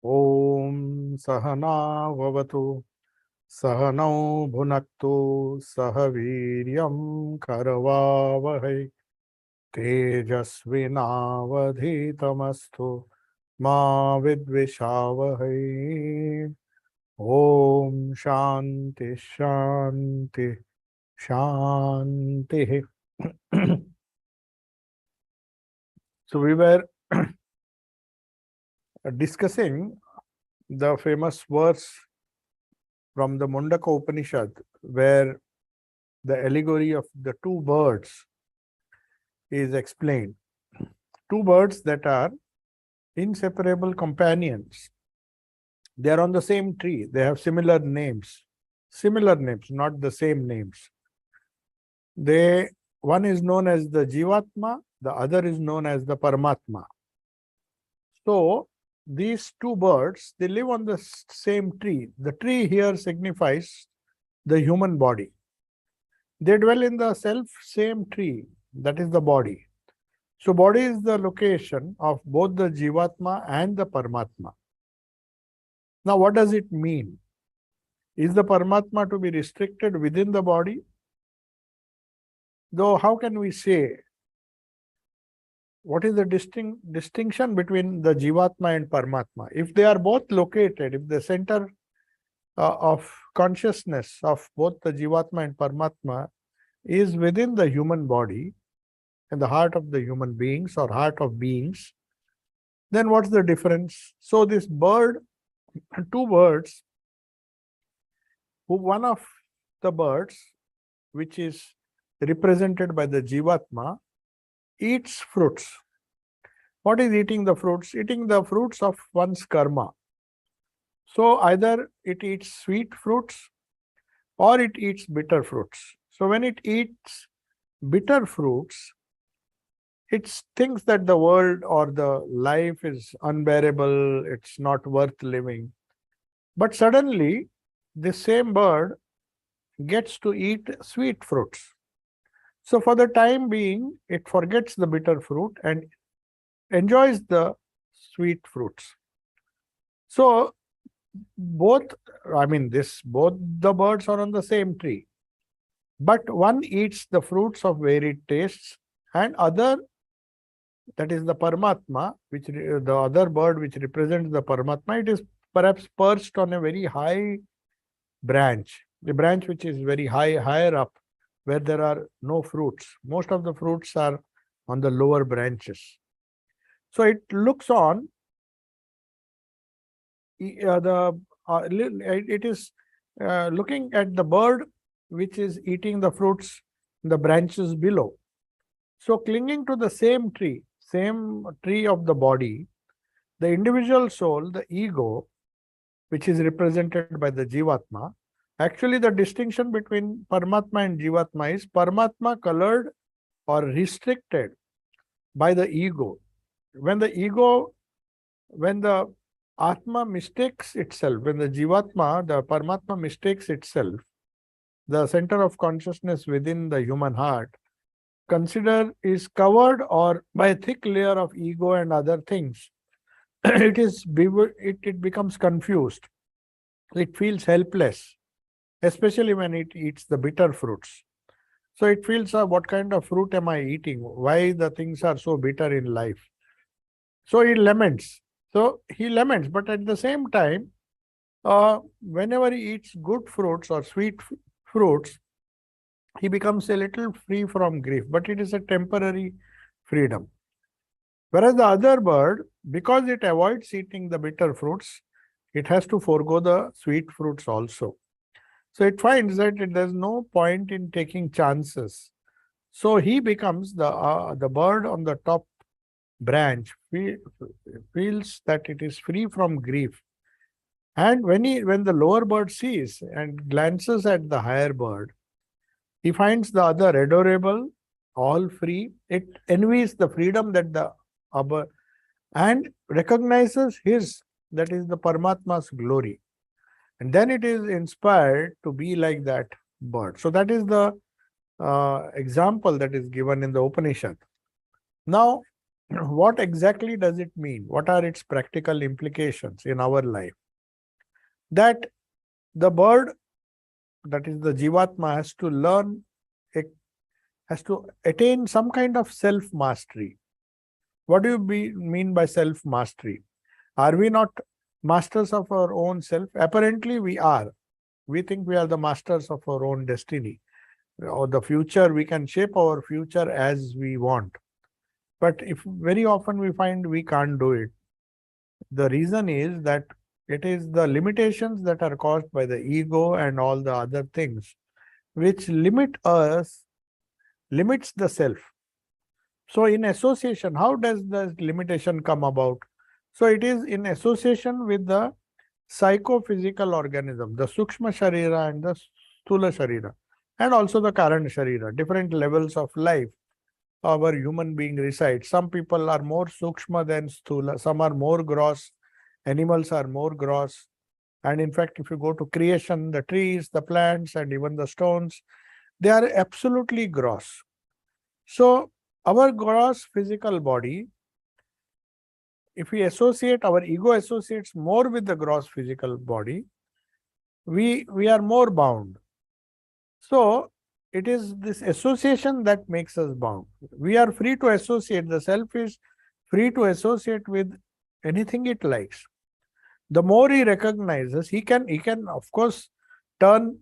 Om Sahana Vavatu Sahanau Bhunaktu Sahaviryam Karavavahai Tejasvinavadhitamastu Ma Vidvishavahai. Om Shanti Shanti Shanti. So we were discussing the famous verse from the Mundaka Upanishad, where the allegory of the two birds is explained. Two birds that are inseparable companions. They are on the same tree. They have similar names, not the same names. One is known as the Jivatma, the other is known as the Paramatma. So these two birds, they live on the same tree. The tree here signifies the human body. They dwell in the same tree, that is the body. So body is the location of both the Jivatma and the Paramatma. Now what does it mean? Is the Paramatma to be restricted within the body? Though how can we say? What is the distinction between the Jivatma and Paramatma? If they are both located, if the center of consciousness of both the Jivatma and Paramatma is within the human body, in the heart of the human beings or heart of beings, then what's the difference? So this bird, two birds, one of the birds, which is represented by the Jivatma, eats fruits. What is eating the fruits? Eating the fruits of one's karma. So either it eats sweet fruits or it eats bitter fruits. So when it eats bitter fruits, it thinks that the world or the life is unbearable, it's not worth living. But suddenly, this same bird gets to eat sweet fruits. So for the time being, it forgets the bitter fruit and enjoys the sweet fruits. So both the birds are on the same tree, but one eats the fruits of varied tastes, and other, that is the Paramatma, the other bird which represents the Paramatma, it is perhaps perched on a very high branch, the branch which is very higher up, where there are no fruits. Most of the fruits are on the lower branches. So it looks on, it is looking at the bird which is eating the fruits in the branches below. So clinging to the same tree of the body, the individual soul, the ego, which is represented by the Jivatma. Actually, the distinction between Paramatma and Jivatma is Paramatma colored or restricted by the ego. When the Atma mistakes itself, when the Jivatma, the Paramatma mistakes itself, the center of consciousness within the human heart, consider is covered or by a thick layer of ego and other things, it becomes confused. It feels helpless, especially when it eats the bitter fruits. So it feels, what kind of fruit am I eating? Why the things are so bitter in life? So he laments. But at the same time, whenever he eats good fruits or sweet fruits, he becomes a little free from grief, but it is a temporary freedom. Whereas the other bird, because it avoids eating the bitter fruits, it has to forego the sweet fruits also. So it finds that there's no point in taking chances. So he becomes the bird on the top branch, feels that it is free from grief. And when the lower bird sees and glances at the higher bird, he finds the other adorable, all free. It envies the freedom that the other, and recognizes that is the Paramatma's glory. And then it is inspired to be like that bird. So that is the example that is given in the Upanishad. Now, what exactly does it mean? What are its practical implications in our life? That the bird, that is the Jivatma, has to learn, has to attain some kind of self-mastery. What do you mean by self-mastery? Are we not masters of our own self? Apparently we are. We think we are the masters of our own destiny. Or the future, we can shape our future as we want. But if very often we find we can't do it, the reason is that it is the limitations that are caused by the ego and all the other things which limits the self. So in association, how does the limitation come about? So it is in association with the psychophysical organism, the Sukshma Sharira and the Sthula Sharira, and also the Karana Sharira, different levels of life our human being resides. Some people are more Sukshma than Sthula, some are more gross, animals are more gross. And in fact, if you go to creation, the trees, the plants, and even the stones, they are absolutely gross. So our gross physical body, if we associate, our ego associates more with the gross physical body, we are more bound. So it is this association that makes us bound. We are free to associate. The self is free to associate with anything it likes. The more he recognizes, he can of course turn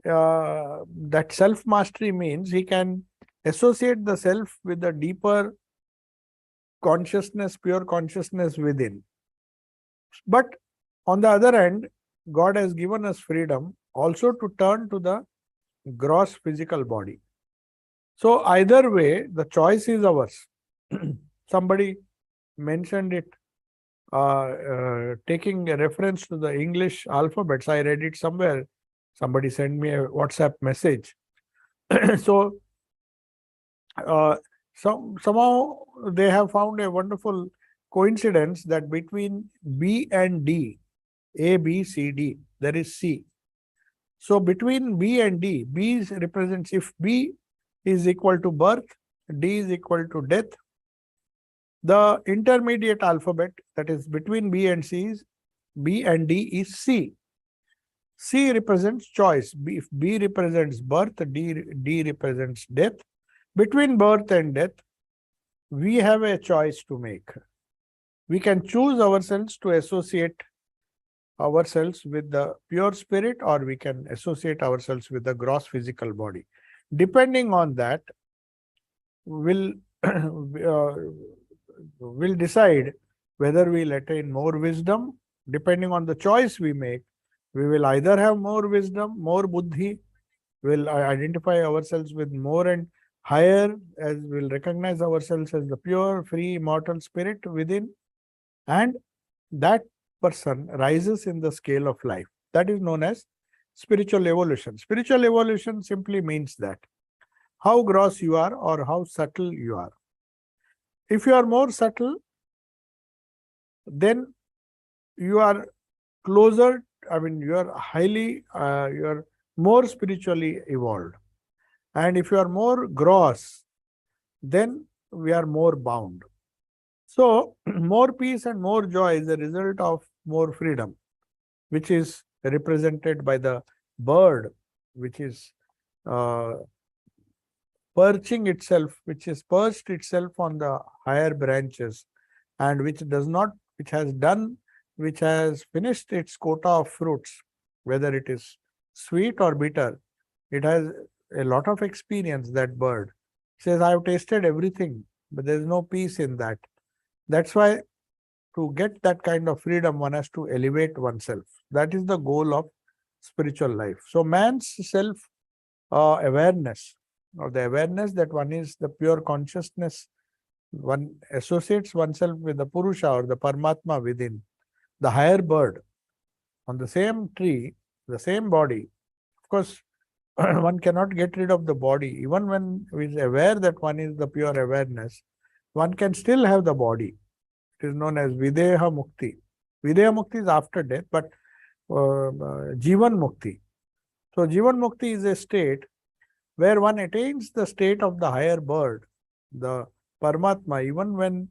that self-mastery means he can associate the self with the deeper consciousness, pure consciousness within. But on the other hand, God has given us freedom also to turn to the gross physical body. So either way, the choice is ours. Somebody mentioned it, taking a reference to the English alphabets. I read it somewhere. Somebody sent me a WhatsApp message. So somehow they have found a wonderful coincidence that between B and D, A, B, C, D, there is C. So between B and D, B represents, if B is equal to birth, D is equal to death, the intermediate alphabet, that is between B and C, is B and D is C. C represents choice. If B represents birth, D represents death. Between birth and death, we have a choice to make. We can choose ourselves to associate ourselves with the pure spirit, or we can associate ourselves with the gross physical body. Depending on that, will decide whether we'll attain more wisdom. Depending on the choice we make, we will either have more wisdom, more buddhi, will identify ourselves with more and higher, as we'll recognize ourselves as the pure, free, immortal spirit within, and that person rises in the scale of life. That is known as spiritual evolution. Spiritual evolution simply means that how gross you are or how subtle you are. If you are more subtle, then you are closer, you are highly, you are more spiritually evolved. And if you are more gross, then we are more bound. So, more peace and more joy is a result of more freedom, which is represented by the bird, which is perching itself, which is perched itself on the higher branches, and which has finished its quota of fruits, whether it is sweet or bitter. It has a lot of experience, that bird. It says, I have tasted everything, but there is no peace in that. That's why to get that kind of freedom, one has to elevate oneself. That is the goal of spiritual life. So man's self awareness, or the awareness that one is the pure consciousness, one associates oneself with the Purusha or the Paramatma within, the higher bird, on the same tree, the same body. Of course, one cannot get rid of the body. Even when one is aware that one is the pure awareness, one can still have the body. It is known as Videha Mukti. Videha Mukti is after death, but Jivan Mukti. So Jivan Mukti is a state where one attains the state of the higher bird, the Paramatma, even when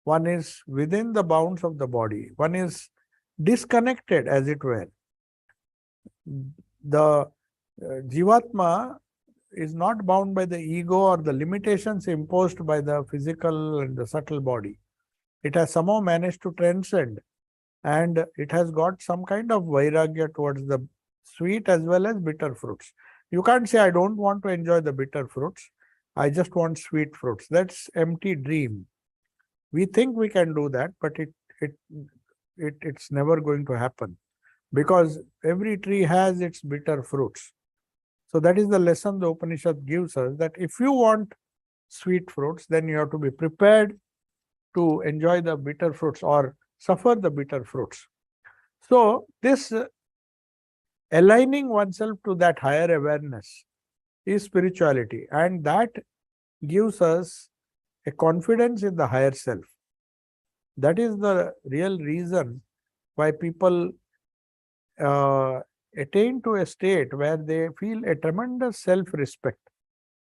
one is within the bounds of the body, one is disconnected, as it were. The Jivatma is not bound by the ego or the limitations imposed by the physical and the subtle body. It has somehow managed to transcend, and it has got some kind of vairagya towards the sweet as well as bitter fruits. You can't say, I don't want to enjoy the bitter fruits, I just want sweet fruits. That's empty dream. We think we can do that, but it's never going to happen, because every tree has its bitter fruits. So that is the lesson the Upanishad gives us, that if you want sweet fruits, then you have to be prepared to enjoy the bitter fruits or suffer the bitter fruits. So this aligning oneself to that higher awareness is spirituality, and that gives us a confidence in the higher self. That is the real reason why people attain to a state where they feel a tremendous self-respect,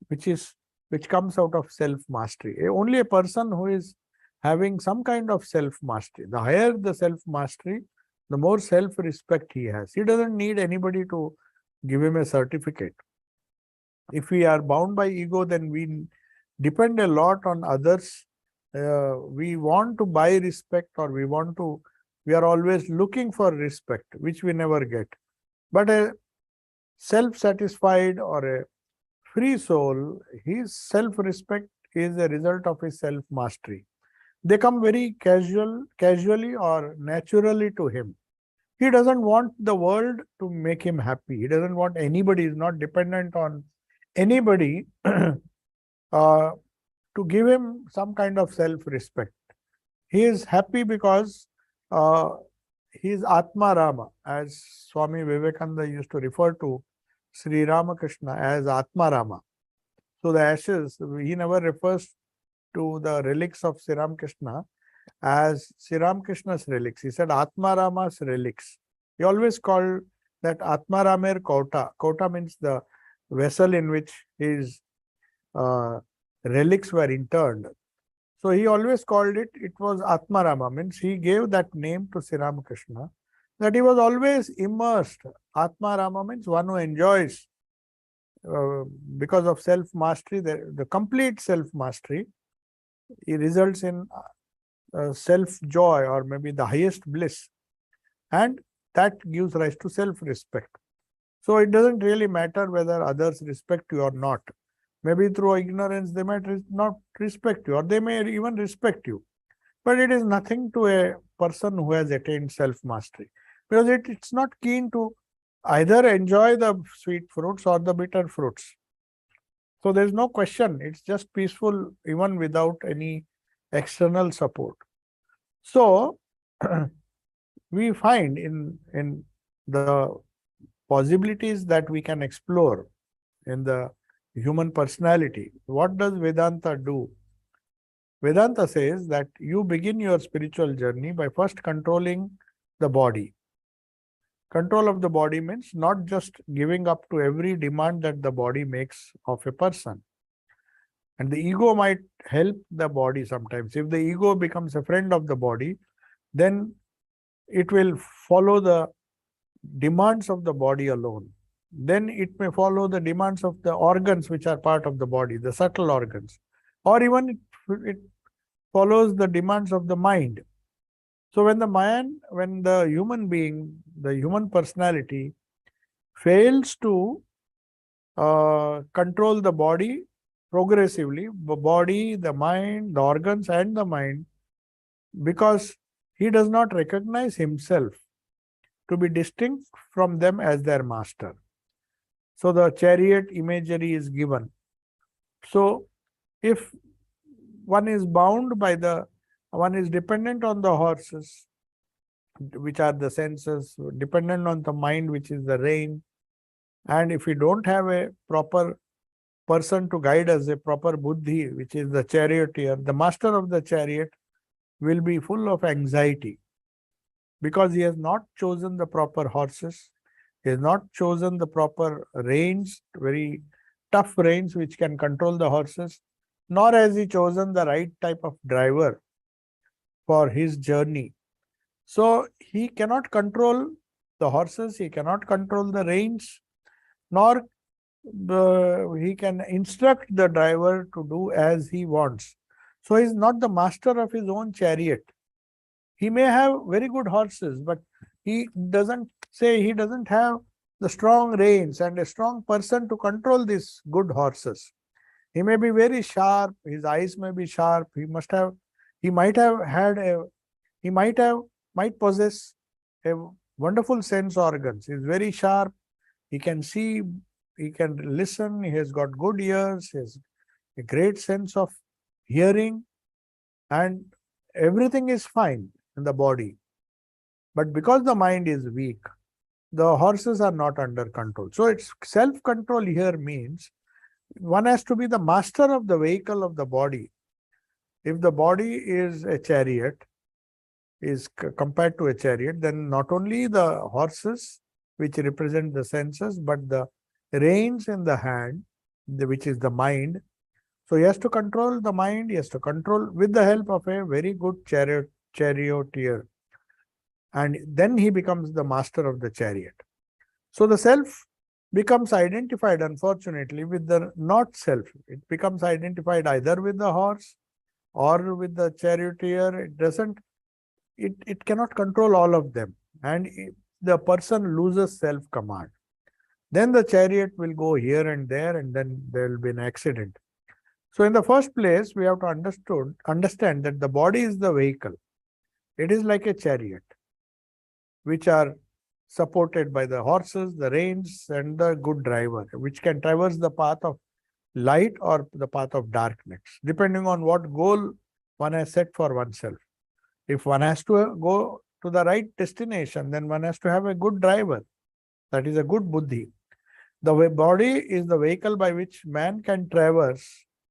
which comes out of self-mastery. Only a person who is having some kind of self-mastery, the higher the self-mastery, the more self-respect he has. He doesn't need anybody to give him a certificate. If we are bound by ego, then we depend a lot on others. We want to buy respect, or we are always looking for respect, which we never get. But a self-satisfied or a free soul, his self-respect is a result of his self-mastery. They come very casually or naturally to him. He doesn't want the world to make him happy. He doesn't want anybody, he is not dependent on anybody to give him some kind of self-respect. He is happy because he is Atma Rama, as Swami Vivekananda used to refer to Sri Ramakrishna as Atma Rama. So the ashes, he never refers to the relics of Sri Ramakrishna as Sri Ramakrishna's relics. He said Atma Rama's relics. He always called that Atma Ramer Kauta. Kauta means the vessel in which his relics were interned. So he always called it was Atma Rama, means he gave that name to Sri Ramakrishna, that he was always immersed. Atma Rama means one who enjoys because of self-mastery, the complete self-mastery. It results in self-joy, or maybe the highest bliss, and that gives rise to self-respect. So it doesn't really matter whether others respect you or not. Maybe through ignorance they might not respect you, or they may even respect you, but it is nothing to a person who has attained self-mastery, because it's not keen to either enjoy the sweet fruits or the bitter fruits. So there is no question. It's just peaceful even without any external support. So we find in the possibilities that we can explore in the human personality. What does Vedanta do? Vedanta says that you begin your spiritual journey by first controlling the body. Control of the body means not just giving up to every demand that the body makes of a person. And the ego might help the body sometimes. If the ego becomes a friend of the body, then it will follow the demands of the body alone. Then it may follow the demands of the organs which are part of the body, the subtle organs. Or even it follows the demands of the mind. So when the human being, the human personality fails to control the body progressively, the body, the mind, the organs and the mind, because he does not recognize himself to be distinct from them as their master. So the chariot imagery is given. So if one is bound by one is dependent on the horses, which are the senses, dependent on the mind, which is the rein, and if we don't have a proper person to guide us, a proper buddhi, which is the charioteer, the master of the chariot will be full of anxiety, because he has not chosen the proper horses, he has not chosen the proper reins, very tough reins which can control the horses. nor has he chosen the right type of driver for his journey. So he cannot control the horses, he cannot control the reins, nor he can instruct the driver to do as he wants. So he is not the master of his own chariot. He may have very good horses, but he doesn't have the strong reins and a strong person to control these good horses. He may be very sharp, his eyes may be sharp, he might have had a, he might possess a wonderful sense organs. He is very sharp, he can see, he can listen, he has got good ears, he has a great sense of hearing, and everything is fine in the body. But because the mind is weak, the horses are not under control. So it's self-control here means one has to be the master of the vehicle of the body. If the body is a chariot, is compared to a chariot, then not only the horses, which represent the senses, but the reins in the hand, which is the mind. So he has to control the mind, he has to control with the help of a very good charioteer. And then he becomes the master of the chariot. So the self becomes identified, unfortunately, with the not self. It becomes identified either with the horse or with the charioteer. It cannot control all of them. And the person loses self-command. Then the chariot will go here and there, and then there will be an accident. So in the first place, we have to understand that the body is the vehicle. It is like a chariot, which are supported by the horses, the reins, and the good driver, which can traverse the path of light or the path of darkness, depending on what goal one has set for oneself. If one has to go to the right destination, then one has to have a good driver. That is a good buddhi. The body is the vehicle by which man can traverse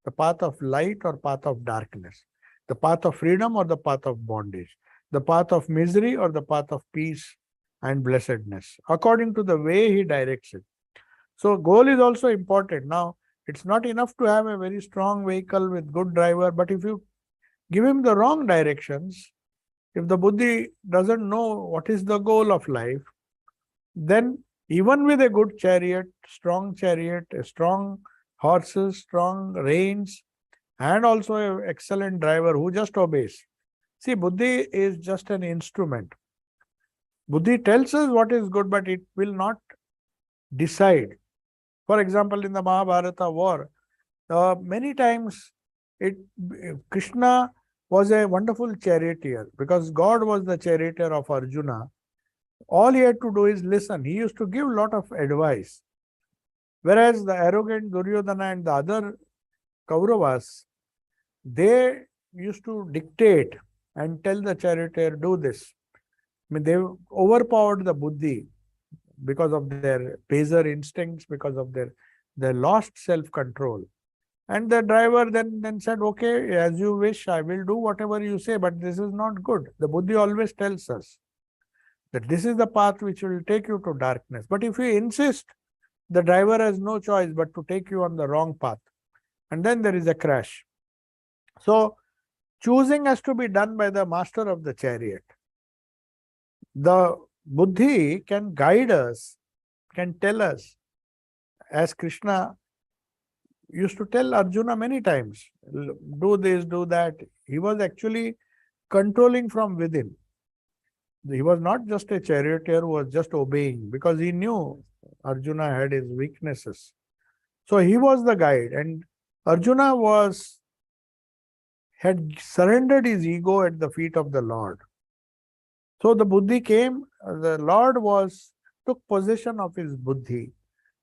the path of light or path of darkness, the path of freedom or the path of bondage, the path of misery or the path of peace and blessedness, according to the way he directs it. So goal is also important. Now, it's not enough to have a very strong vehicle with good driver, but if you give him the wrong directions, if the buddhi doesn't know what is the goal of life, then even with a good chariot, a strong horses, strong reins, and also an excellent driver who just obeys. See, buddhi is just an instrument. Buddhi tells us what is good, but it will not decide. For example, in the Mahabharata war, many times Krishna was a wonderful charioteer because God was the charioteer of Arjuna. All he had to do is listen. He used to give a lot of advice. Whereas the arrogant Duryodhana and the other Kauravas, they used to dictate and tell the charioteer, do this. I mean, they overpowered the buddhi because of their baser instincts, because of their lost self-control. And the driver then said, okay, as you wish, I will do whatever you say, but this is not good. The buddhi always tells us that this is the path which will take you to darkness. But if you insist, the driver has no choice but to take you on the wrong path. And then there is a crash. So choosing has to be done by the master of the chariot. The buddhi can guide us, can tell us, as Krishna used to tell Arjuna many times, do this, do that. He was actually controlling from within. He was not just a charioteer who was just obeying, because he knew Arjuna had his weaknesses. So he was the guide, and Arjuna had surrendered his ego at the feet of the Lord. So the buddhi came, the Lord took possession of his buddhi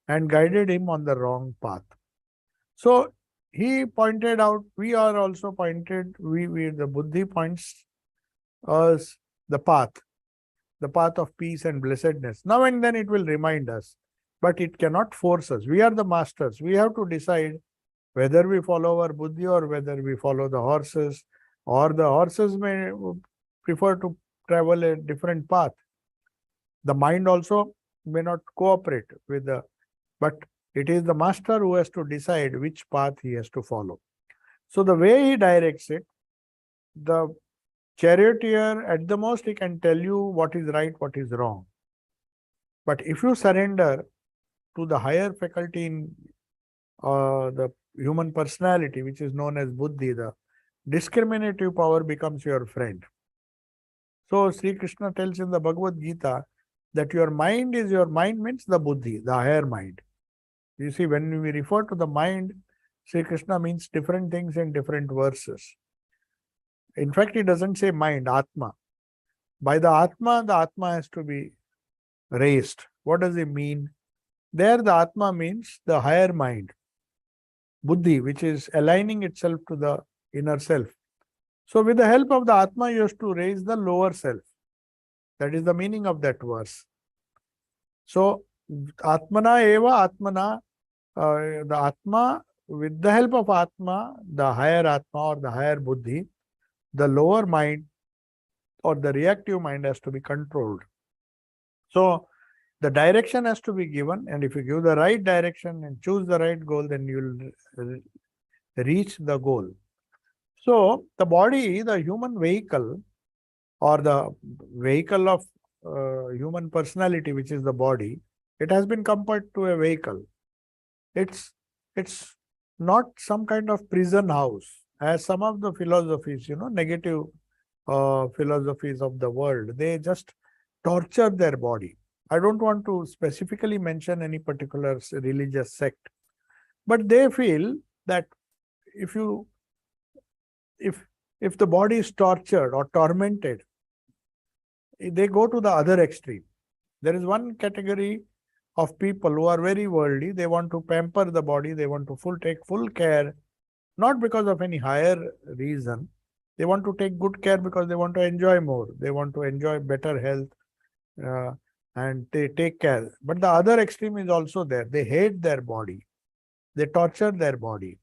and guided him on the wrong path. So he pointed out, we are also pointed, the buddhi points us the path of peace and blessedness. Now and then it will remind us, but it cannot force us. We are the masters. We have to decide whether we follow our buddhi or whether we follow the horses, or the horses may prefer to travel a different path. The mind also may not cooperate with but it is the master who has to decide which path he has to follow. So the way he directs it, the charioteer, at the most, he can tell you what is right, what is wrong. But if you surrender to the higher faculty in the human personality, which is known as buddhi, the discriminative power becomes your friend. So Sri Krishna tells in the Bhagavad Gita that your mind means the buddhi, the higher mind. You see, when we refer to the mind, Sri Krishna means different things in different verses. In fact, he doesn't say mind, Atma. By the Atma has to be raised. What does it mean? There the Atma means the higher mind, buddhi, which is aligning itself to the inner self. So with the help of the Atma, you have to raise the lower self. That is the meaning of that verse. So, Atmana eva Atmana, the Atma, with the help of Atma, the higher Atma or the higher buddhi, the lower mind or the reactive mind has to be controlled. So, the direction has to be given, and if you give the right direction and choose the right goal, then you will reach the goal. So, the body, the human vehicle, or the vehicle of human personality, which is the body, it has been compared to a vehicle. It's not some kind of prison house, as some of the philosophies, negative philosophies of the world, they just torture their body. I don't want to specifically mention any particular religious sect, but they feel that if the body is tortured or tormented, they go to the other extreme. There is one category of people who are very worldly. They want to pamper the body. They want to take full care, not because of any higher reason. They want to take good care because they want to enjoy more. They want to enjoy better health and they take care. But the other extreme is also there. They hate their body. They torture their body.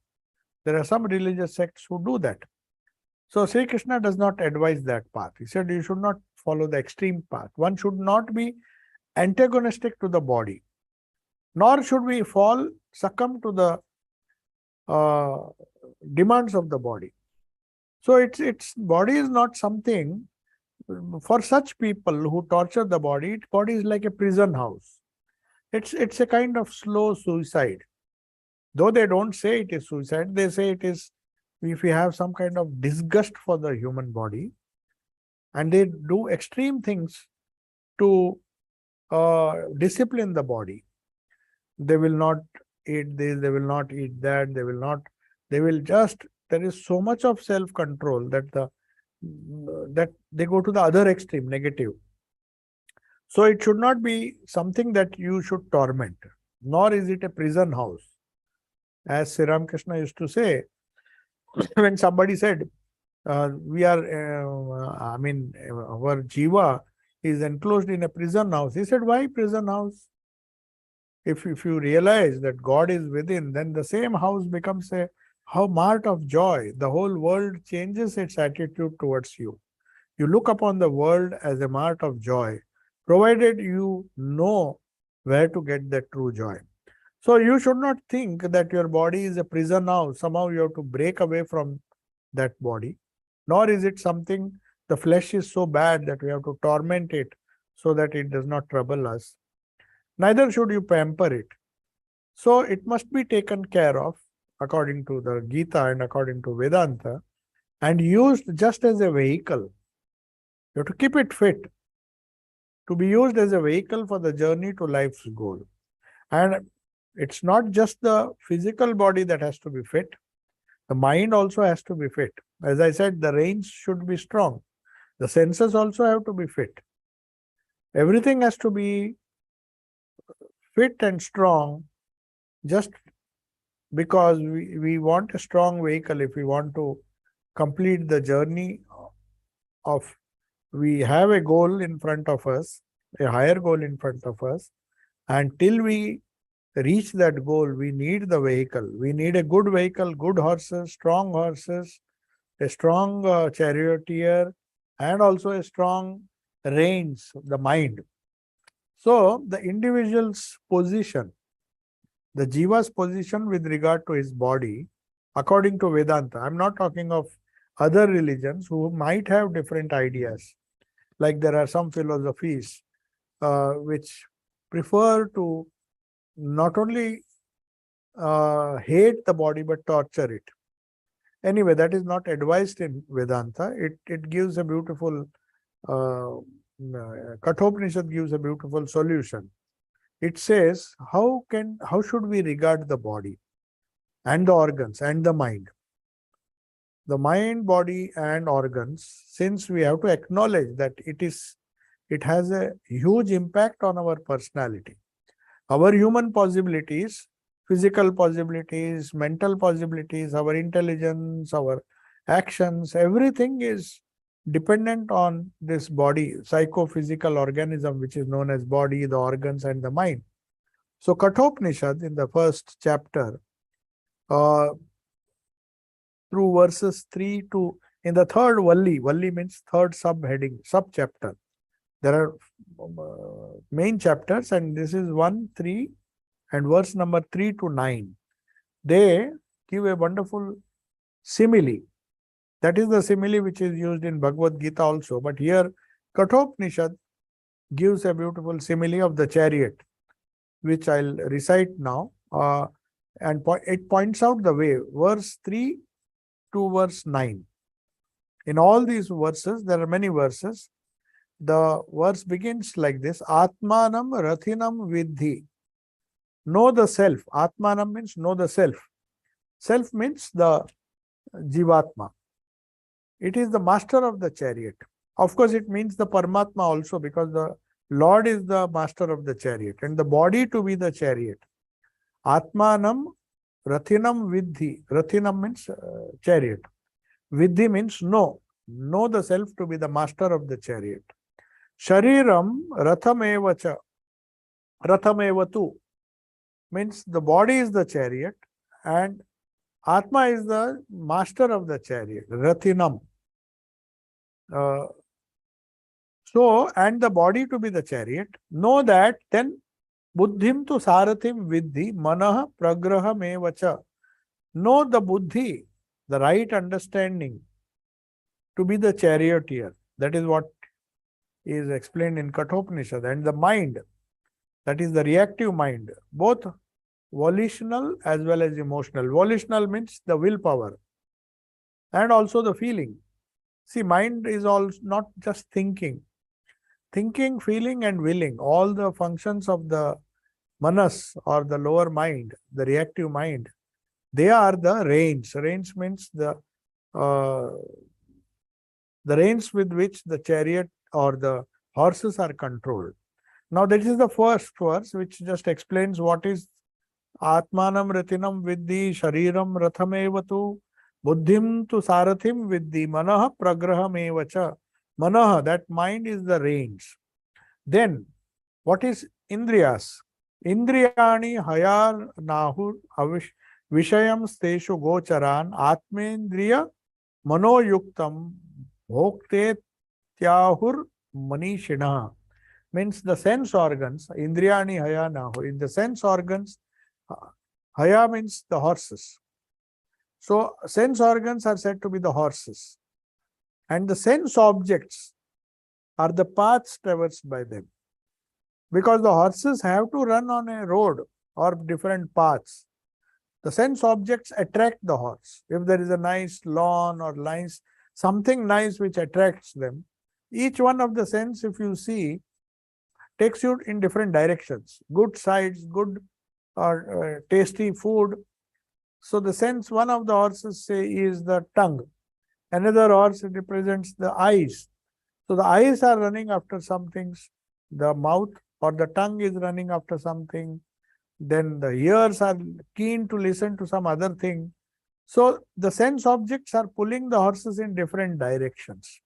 There are some religious sects who do that. So Sri Krishna does not advise that path. He said you should not follow the extreme path. One should not be antagonistic to the body, nor should we succumb to the demands of the body. So its body is not something for such people who torture the body. Its body is like a prison house. It's a kind of slow suicide. Though they don't say it is suicide, they say it is if we have some kind of disgust for the human body, and they do extreme things to discipline the body. They will not eat this, they will not eat that, there is so much of self-control that they go to the other extreme, negative. So it should not be something that you should torment, nor is it a prison house. As Sri Ramakrishna used to say, when somebody said, our jiva is enclosed in a prison house. He said, why prison house? If you realize that God is within, then the same house becomes a mart of joy. The whole world changes its attitude towards you. You look upon the world as a mart of joy, provided you know where to get that true joy. So you should not think that your body is a prison now. Somehow you have to break away from that body. Nor is it something, the flesh is so bad that we have to torment it so that it does not trouble us. Neither should you pamper it. So it must be taken care of according to the Gita and according to Vedanta and used just as a vehicle. You have to keep it fit, to be used as a vehicle for the journey to life's goal. And it's not just the physical body that has to be fit. The mind also has to be fit. As I said, the reins should be strong. The senses also have to be fit. Everything has to be fit and strong just because we want a strong vehicle. If we want to complete the journey we have a goal in front of us, a higher goal in front of us, and till we reach that goal, we need the vehicle. We need a good vehicle, good horses, a strong charioteer, and also a strong reins, the mind. So the individual's position, the jiva's position with regard to his body, according to Vedanta. I'm not talking of other religions who might have different ideas. Like there are some philosophies which prefer to not only hate the body but torture it. Anyway, that is not advised in Vedanta. It gives a beautiful, Kathopanishad gives a beautiful solution. It says, how should we regard the body and the organs and the mind? The mind, body, and organs, since we have to acknowledge that it has a huge impact on our personality. Our human possibilities, physical possibilities, mental possibilities, our intelligence, our actions, everything is dependent on this body, psychophysical organism, which is known as body, the organs, and the mind. So Kathopanishad in the first chapter, through verses 3 to, in the third Valli means third subheading, subchapter. There are main chapters, and this is 1, 3, and verse number 3 to 9. They give a wonderful simile. That is the simile which is used in Bhagavad Gita also. But here, Kathopanishad gives a beautiful simile of the chariot, which I'll recite now. And it points out the way. Verse 3 to verse 9. In all these verses, there are many verses. The verse begins like this: Atmanam Rathinam Vidhi. Know the self. Atmanam means know the self. Self means the Jivatma. It is the master of the chariot. Of course, it means the Paramatma also, because the Lord is the master of the chariot and the body to be the chariot. Atmanam Rathinam Vidhi. Rathinam means chariot. Vidhi means know. Know the self to be the master of the chariot. Shariram Rathamevacha. Rathamevatu means the body is the chariot and Atma is the master of the chariot. Rathinam. And the body to be the chariot. Know that, then Buddhim tu Sarathim Vidhi Manaha Pragraham Evacha. Know the Buddhi, the right understanding, to be the charioteer. That is what is explained in Kathopanishad. And the mind, that is the reactive mind, both volitional as well as emotional. Volitional means the willpower and also the feeling. See, mind is all not just thinking. Thinking, feeling, and willing, all the functions of the manas or the lower mind, the reactive mind, they are the reins. Reins means the reins with which the chariot or the horses are controlled. Now, this is the first verse which just explains what is Atmanam Ratinam Vidhi Shariram Rathamevatu Buddhim tu Sarathim Vidhi Manaha Pragraham Evacha. Manaha, that mind is the reins. Then, what is Indriyas? Indriyani Hayar Nahur Vishayam Steshu Gocharan Atmendriya Manoyuktam Bhokte Tyahur Manishina. Means the sense organs, Indriyani Haya Nahu. In the sense organs, Haya means the horses. So, sense organs are said to be the horses. And the sense objects are the paths traversed by them. Because the horses have to run on a road or different paths. The sense objects attract the horse. If there is a nice lawn or nice, something nice which attracts them, each one of the sense, if you see, takes you in different directions. Good sights, good or tasty food. So the sense, one of the horses say is the tongue. Another horse represents the eyes. So the eyes are running after some things. The mouth or the tongue is running after something. Then the ears are keen to listen to some other thing. So the sense objects are pulling the horses in different directions.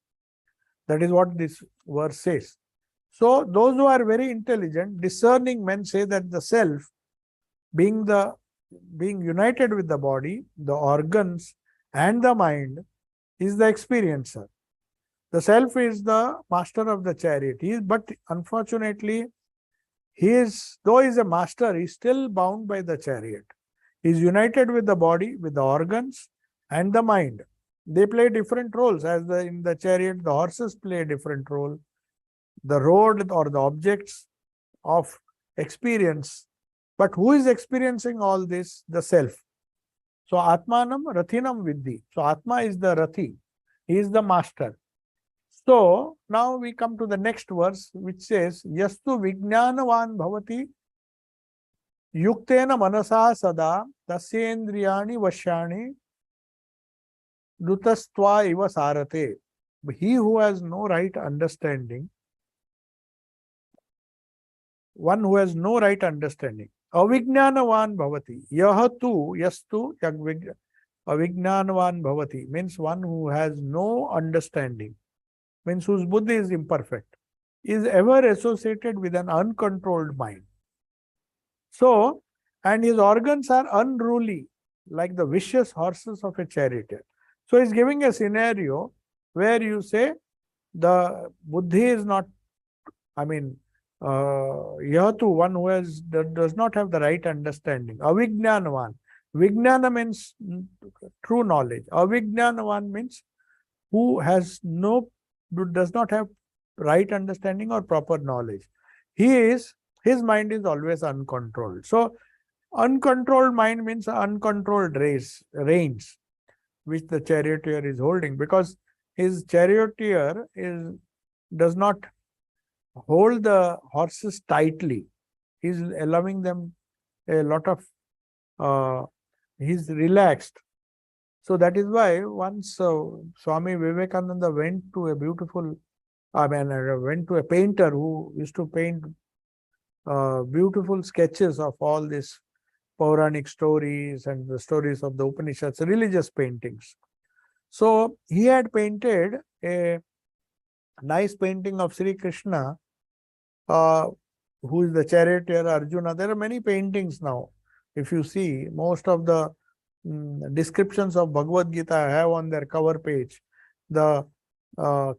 That is what this verse says. So those who are very intelligent, discerning men say that the self, being united with the body, the organs, and the mind, is the experiencer. The self is the master of the chariot. But unfortunately, though he is a master, he is still bound by the chariot. is united with the body, with the organs and the mind. They play different roles. As in the chariot, the horses play a different role. The road or the objects of experience. But who is experiencing all this? The self. So Atmanam Rathinam Vidhi. So Atma is the Rathi. He is the master. So now we come to the next verse, which says, Yastu Vijnanavan Bhavati Yuktena Manasa Sada Tasyendriyani Vashyani Dutastva Iva Sarate. He who has no right understanding, one who has no right understanding. Avijnanavan bhavati. Yahatu yastu avijnanavan bhavati means one who has no understanding, means whose buddhi is imperfect, is ever associated with an uncontrolled mind. So, and his organs are unruly, like the vicious horses of a charioteer. So, he's giving a scenario where you say the buddhi is not, Yahatu, one who does not have the right understanding. Avijnanavan. Vijnana means true knowledge. Avijnanavan means who does not have right understanding or proper knowledge. His mind is always uncontrolled. So, uncontrolled mind means uncontrolled reins, which the charioteer is holding, because his charioteer does not hold the horses tightly. He's allowing them a lot of, he's relaxed. So that is why once Swami Vivekananda went to a painter who used to paint beautiful sketches of all these Puranic stories and the stories of the Upanishads, religious paintings. So he had painted a nice painting of Sri Krishna, who is the charioteer Arjuna. There are many paintings now. If you see, most of the descriptions of Bhagavad Gita have on their cover page. The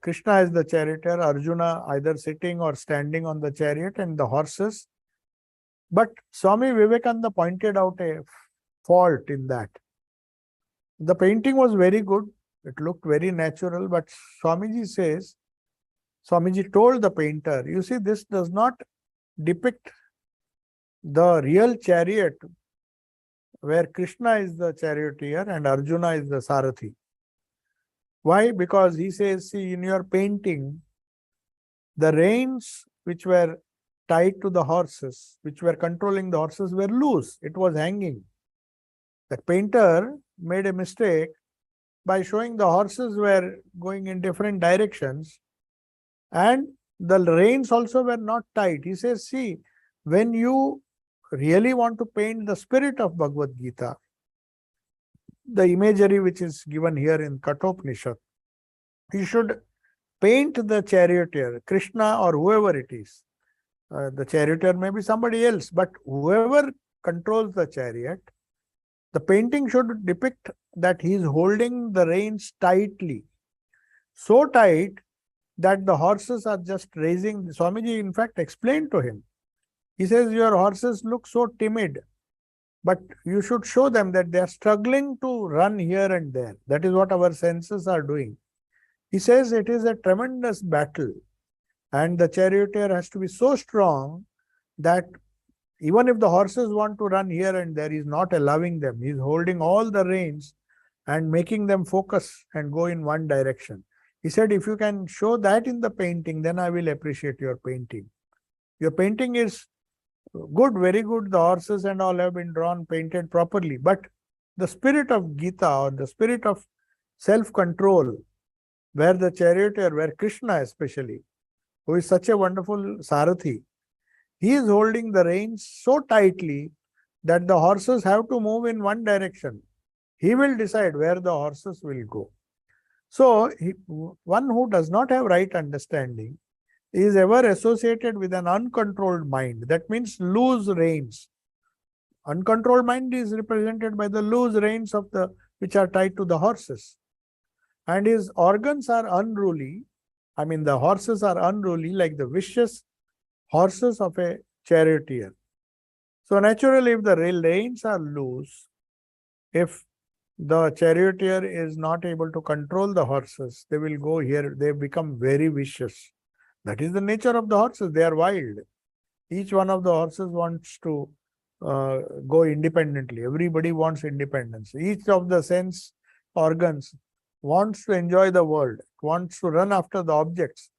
Krishna is the charioteer, Arjuna either sitting or standing on the chariot, and the horses. But Swami Vivekananda pointed out a fault in that. The painting was very good. It looked very natural, but Swamiji told the painter, you see, this does not depict the real chariot where Krishna is the charioteer and Arjuna is the Sarathi. Why? Because he says, see, in your painting, the reins which were tied to the horses, which were controlling the horses, were loose. It was hanging. The painter made a mistake by showing the horses were going in different directions and the reins also were not tight. He says, see, when you really want to paint the spirit of Bhagavad Gita, the imagery which is given here in Kathopanishad, you should paint the charioteer, Krishna or whoever it is. The charioteer may be somebody else, but whoever controls the chariot, the painting should depict that he is holding the reins tightly. So tight that the horses are just raising. Swamiji, in fact, explained to him. He says, your horses look so timid, but you should show them that they are struggling to run here and there. That is what our senses are doing. He says it is a tremendous battle, and the charioteer has to be so strong that even if the horses want to run here and there, he is not allowing them. He is holding all the reins and making them focus and go in one direction. He said, if you can show that in the painting, then I will appreciate your painting. Your painting is good, very good. The horses and all have been drawn, painted properly. But the spirit of Gita, or the spirit of self-control, where the charioteer, where Krishna especially, who is such a wonderful Sarathi, he is holding the reins so tightly that the horses have to move in one direction. He will decide where the horses will go. So, one who does not have right understanding is ever associated with an uncontrolled mind. That means loose reins. Uncontrolled mind is represented by the loose reins which are tied to the horses. And his organs are unruly. The horses are unruly, like the vicious horses of a charioteer. So naturally, if the reins are loose, If the charioteer is not able to control the horses, they will go here, they become very vicious. That is the nature of the horses, they are wild. Each one of the horses wants to go independently. Everybody wants independence. Each of the sense organs wants to enjoy the world, wants to run after the objects.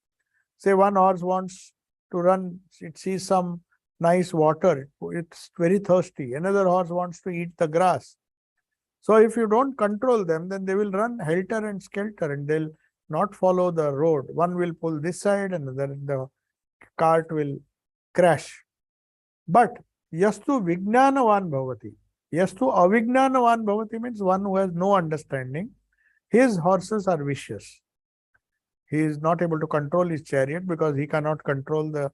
Say one horse wants to run, it sees some nice water, it's very thirsty. Another horse wants to eat the grass. So if you don't control them, then they will run helter and skelter and they'll not follow the road. One will pull this side and the cart will crash. But yastu vijnanavan bhavati. Yastu avijnanavan bhavati means one who has no understanding. His horses are vicious. He is not able to control his chariot because he cannot control the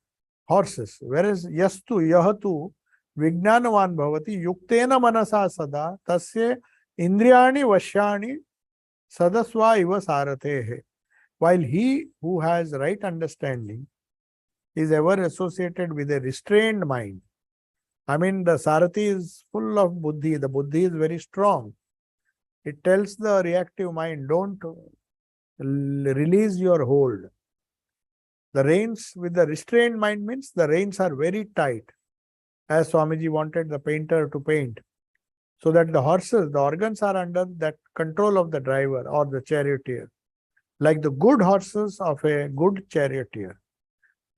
horses. Whereas yastu yahatu vijnanavan bhavati yuktena manasa sada tasya indriyani vashyani sadasva iva saratehe. While he who has right understanding is ever associated with a restrained mind. I mean, the Sarathi is full of buddhi. The buddhi is very strong. It tells the reactive mind, don't release your hold. The reins with the restrained mind means the reins are very tight, as Swamiji wanted the painter to paint, so that the horses, the organs are under that control of the driver or the charioteer, like the good horses of a good charioteer.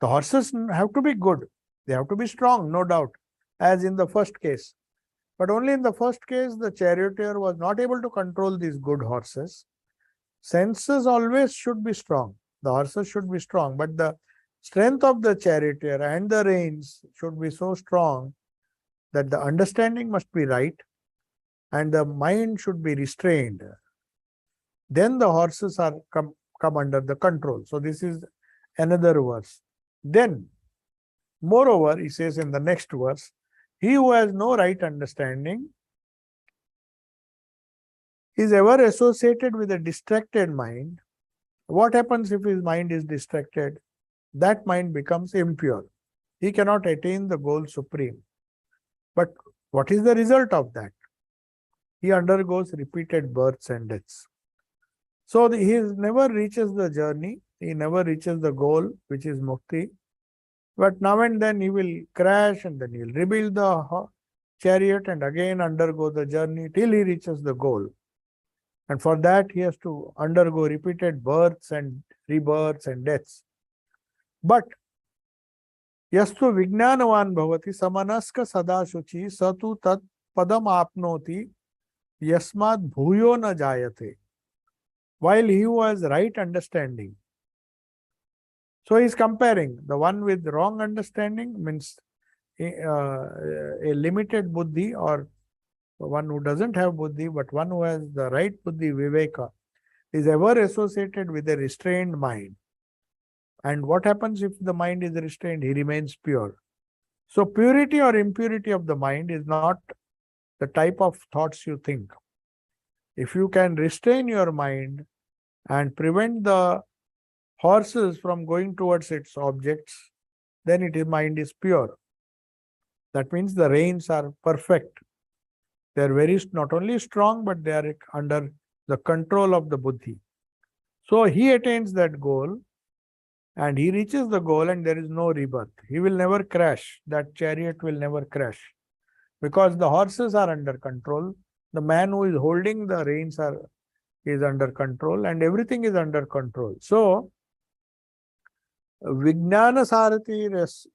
The horses have to be good. They have to be strong, no doubt, as in the first case. But only in the first case, the charioteer was not able to control these good horses. Senses always should be strong. The horses should be strong, but the strength of the charioteer and the reins should be so strong that the understanding must be right and the mind should be restrained. Then the horses are come under the control. So this is another verse. Then, moreover, he says in the next verse, he who has no right understanding is ever associated with a distracted mind. What happens if his mind is distracted? That mind becomes impure. He cannot attain the goal supreme. But what is the result of that? He undergoes repeated births and deaths. So he never reaches the journey. He never reaches the goal, which is mukti. But now and then he will crash and then he will rebuild the chariot and again undergo the journey till he reaches the goal. And for that he has to undergo repeated births and rebirths and deaths. But yastu vijnanavan bhavati samanaska sadashuchi satu tat padam apnoti yasmad bhuyo na jayate. While he who has right understanding. So he is comparing the one with wrong understanding, means a limited buddhi, or one who doesn't have buddhi, but one who has the right buddhi, viveka, is ever associated with a restrained mind. And what happens if the mind is restrained? He remains pure. So purity or impurity of the mind is not the type of thoughts you think. If you can restrain your mind and prevent the horses from going towards its objects, then mind is pure. That means the reins are perfect. They are very not only strong, but they are under the control of the buddhi. So he attains that goal and he reaches the goal and there is no rebirth. He will never crash. That chariot will never crash because the horses are under control. The man who is holding the reins is under control and everything is under control. So, Vijnana Sarati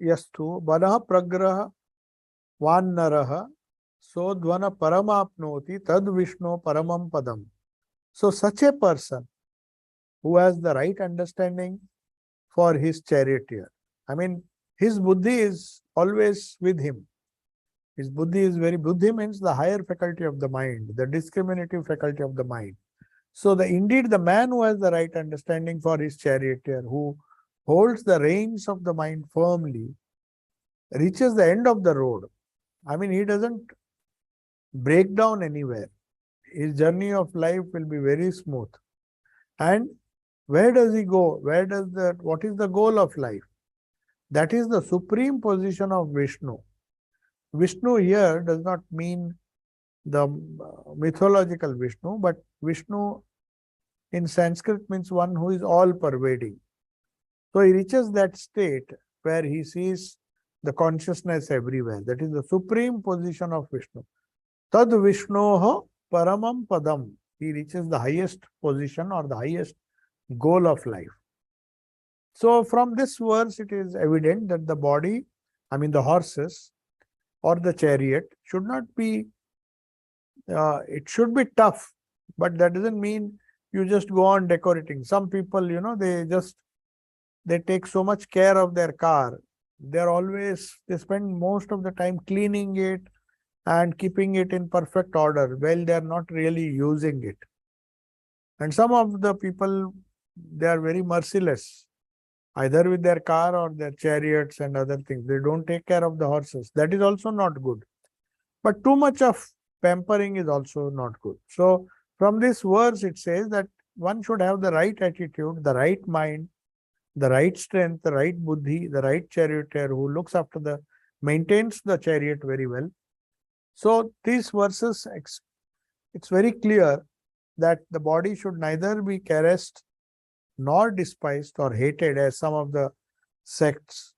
yastu Banaha Pragraha Vannaraha Sodvana Paramapnoti Tad Vishnu Paramam Padam. So, such a person who has the right understanding for his charioteer. I mean, his buddhi is always with him. His buddhi is buddhi means the higher faculty of the mind, the discriminative faculty of the mind. So indeed the man who has the right understanding for his charioteer, who holds the reins of the mind firmly, reaches the end of the road. I mean, he doesn't break down anywhere. His journey of life will be very smooth. And where does he go? What is the goal of life? That is the supreme position of Vishnu. Vishnu here does not mean the mythological Vishnu, but Vishnu in Sanskrit means one who is all pervading. So he reaches that state where he sees the consciousness everywhere. That is the supreme position of Vishnu. Tad Vishnoho Paramam Padam. He reaches the highest position or the highest goal of life. So from this verse, it is evident that the body, the horses or the chariot should not be, it should be tough, but that doesn't mean you just go on decorating. Some people, they take so much care of their car. They spend most of the time cleaning it and keeping it in perfect order while they are not really using it. And some of the people, they are very merciless, either with their car or their chariots and other things. They don't take care of the horses. That is also not good. But too much of pampering is also not good. So from this verse, it says that one should have the right attitude, the right mind, the right strength, the right buddhi, the right charioteer who looks after maintains the chariot very well. So these verses, it's very clear that the body should neither be caressed nor despised or hated as some of the sects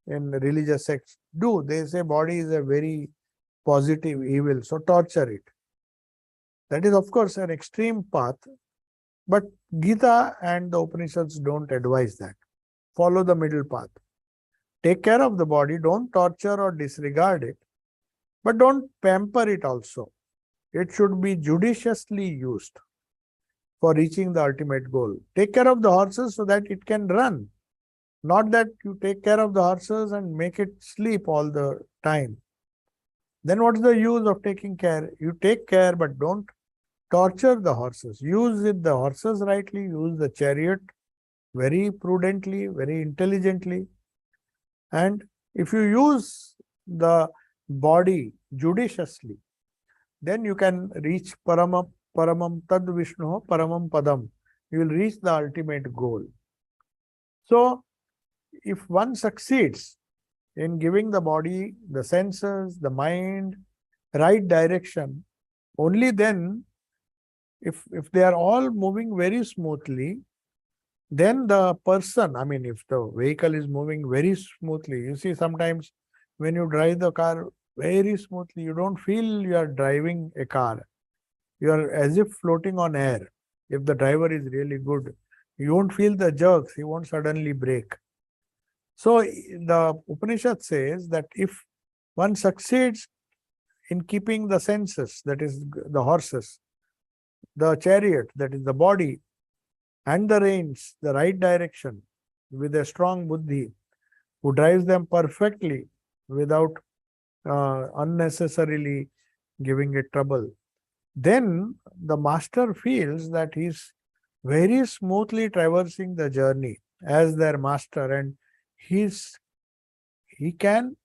in religious sects do. They say body is a very positive evil, so torture it. That is, of course, an extreme path, but Gita and the Upanishads don't advise that. Follow the middle path. Take care of the body, don't torture or disregard it, but don't pamper it also. It should be judiciously used for reaching the ultimate goal. Take care of the horses so that it can run. Not that you take care of the horses and make it sleep all the time. Then what's the use of taking care? You take care, but don't torture the horses. Use the horses rightly, use the chariot very prudently, very intelligently. And if you use the body judiciously, then you can reach paramam tad Vishnu paramam padam. You will reach the ultimate goal. So, if one succeeds in giving the body, the senses, the mind, right direction, only then, if they are all moving very smoothly, then the person, if the vehicle is moving very smoothly, you see sometimes when you drive the car very smoothly, you don't feel you are driving a car. You are as if floating on air. If the driver is really good, you won't feel the jerks, he won't suddenly brake. So the Upanishad says that if one succeeds in keeping the senses, that is the horses, the chariot, that is the body, and the reins, the right direction, with a strong buddhi, who drives them perfectly without unnecessarily giving it trouble, then the master feels that he's very smoothly traversing the journey as their master, and he can,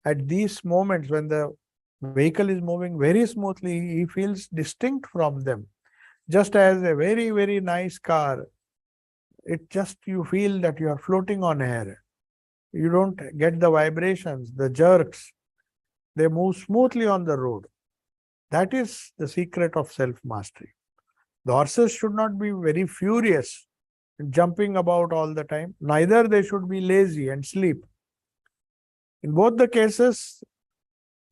at these moments when the vehicle is moving very smoothly, he feels distinct from them. Just as a very, very nice car, you feel that you are floating on air. You don't get the vibrations, the jerks. They move smoothly on the road. That is the secret of self-mastery. The horses should not be very furious, jumping about all the time. Neither they should be lazy and sleep. In both the cases,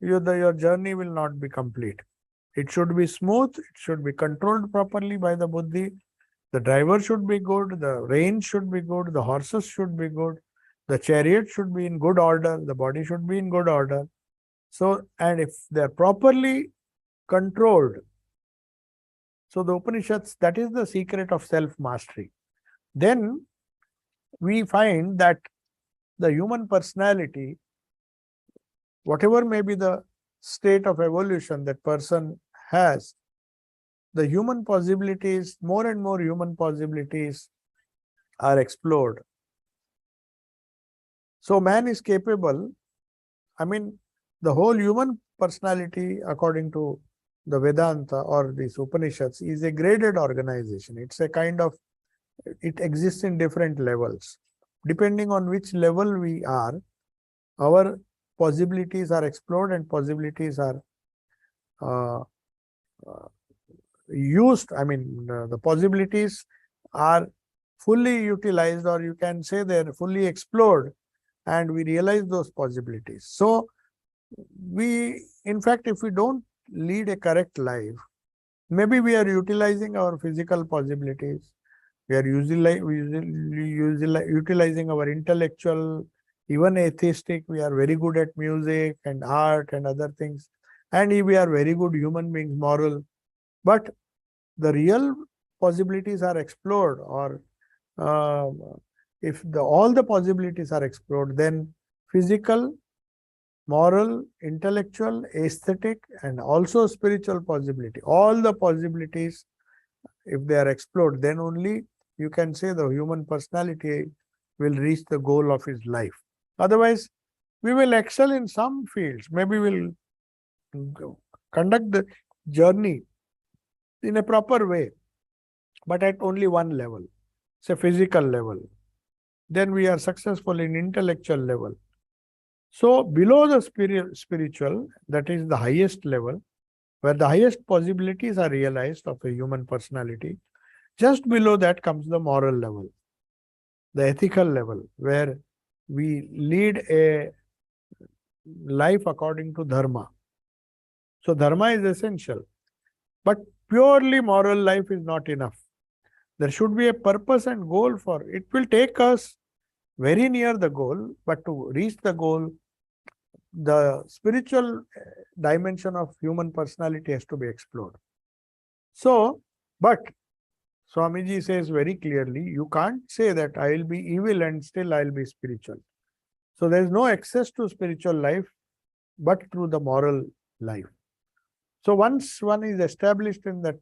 your journey will not be complete. It should be smooth. It should be controlled properly by the buddhi. The driver should be good. The reins should be good. The horses should be good. The chariot should be in good order. The body should be in good order. So, and if they are properly controlled, so the Upanishads, that is the secret of self-mastery. Then we find that the human personality, whatever may be the state of evolution that person has, the human possibilities, more and more human possibilities are explored. So man is capable, the whole human personality, according to the Vedanta or these Upanishads, is a graded organization. It's a kind of, it exists in different levels. Depending on which level we are, our possibilities are explored and possibilities are uh, uh, used, I mean, the possibilities are fully utilized, or you can say they're fully explored, and we realize those possibilities. So, in fact, if we don't lead a correct life, maybe we are utilizing our physical possibilities, we are utilizing our intellectual, even atheistic, we are very good at music and art and other things. And we are very good human beings, moral. But the real possibilities are explored, or if all the possibilities are explored, then physical, moral, intellectual, aesthetic, and also spiritual possibility, all the possibilities, if they are explored, then only you can say the human personality will reach the goal of his life. Otherwise, we will excel in some fields. Maybe we'll conduct the journey in a proper way, but at only one level, say physical level. Then we are successful in intellectual level. So below the spiritual, that is the highest level, where the highest possibilities are realized of a human personality, just below that comes the moral level, the ethical level, where we lead a life according to dharma. So dharma is essential, but purely moral life is not enough. There should be a purpose and goal for it. It will take us very near the goal, but to reach the goal, the spiritual dimension of human personality has to be explored. So, but Swamiji says very clearly, you can't say that I will be evil and still I will be spiritual. So there is no access to spiritual life, but through the moral life. So once one is established in that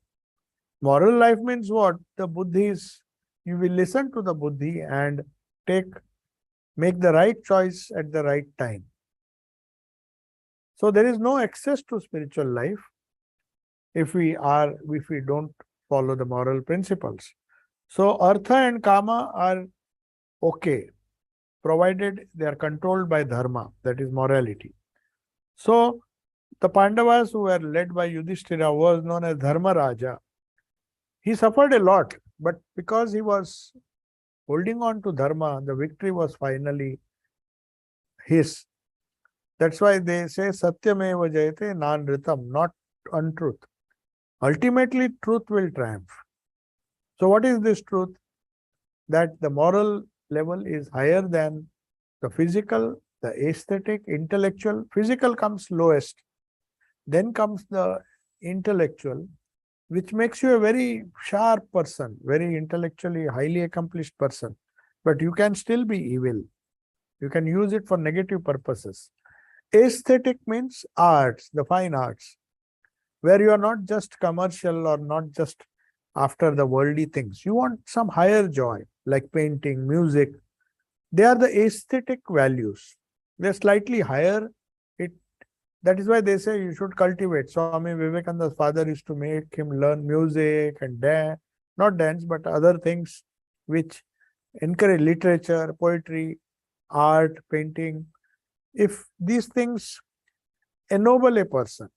moral life, means what? The buddhis, you will listen to the buddhi and make the right choice at the right time. So there is no access to spiritual life if we don't follow the moral principles. So artha and kama are okay, provided they are controlled by dharma, that is morality. So the Pandavas, who were led by Yudhishthira, was known as Dharma Raja. He suffered a lot, but because he was holding on to dharma, the victory was finally his. That's why they say Satyameva Jayate Nanritam, not untruth. Ultimately, truth will triumph. So what is this truth? That the moral level is higher than the physical, the aesthetic, intellectual. Physical comes lowest. Then comes the intellectual, which makes you a very sharp person, very intellectually highly accomplished person. But you can still be evil. You can use it for negative purposes. Aesthetic means arts, the fine arts, where you are not just commercial or not just after the worldly things. You want some higher joy, like painting, music. They are the aesthetic values. They're slightly higher. That is why they say you should cultivate. Swami Vivekananda's father used to make him learn music and dance, not dance, but other things which encourage literature, poetry, art, painting. If these things ennoble a person,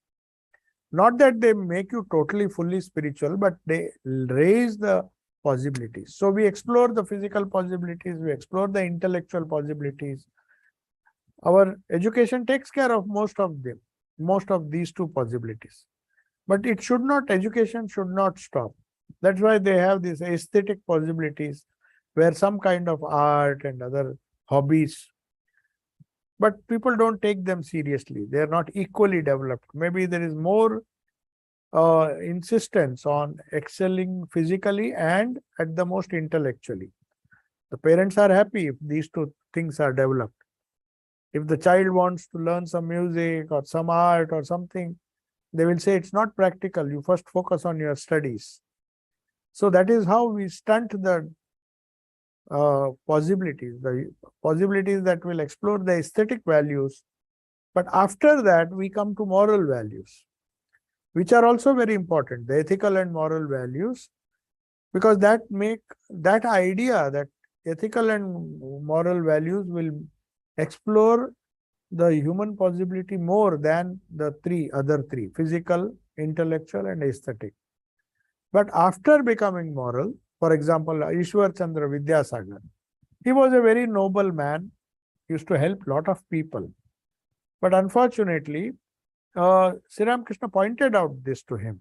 not that they make you totally fully spiritual, but they raise the possibilities. So we explore the physical possibilities, we explore the intellectual possibilities. Our education takes care of most of these two possibilities. But education should not stop. That's why they have these aesthetic possibilities, where some kind of art and other hobbies, but people don't take them seriously. They are not equally developed. Maybe there is more insistence on excelling physically and at the most intellectually. The parents are happy if these two things are developed. If the child wants to learn some music or some art or something, they will say it's not practical. You first focus on your studies. So that is how we stunt the possibilities that will explore the aesthetic values. But after that, we come to moral values, which are also very important, the ethical and moral values, because that idea that ethical and moral values will explore the human possibility more than the other three, physical, intellectual, and aesthetic. But after becoming moral, for example, Ishwar Chandra Vidyasagar, he was a very noble man, used to help lot of people. But unfortunately, Sri Ramakrishna pointed out this to him.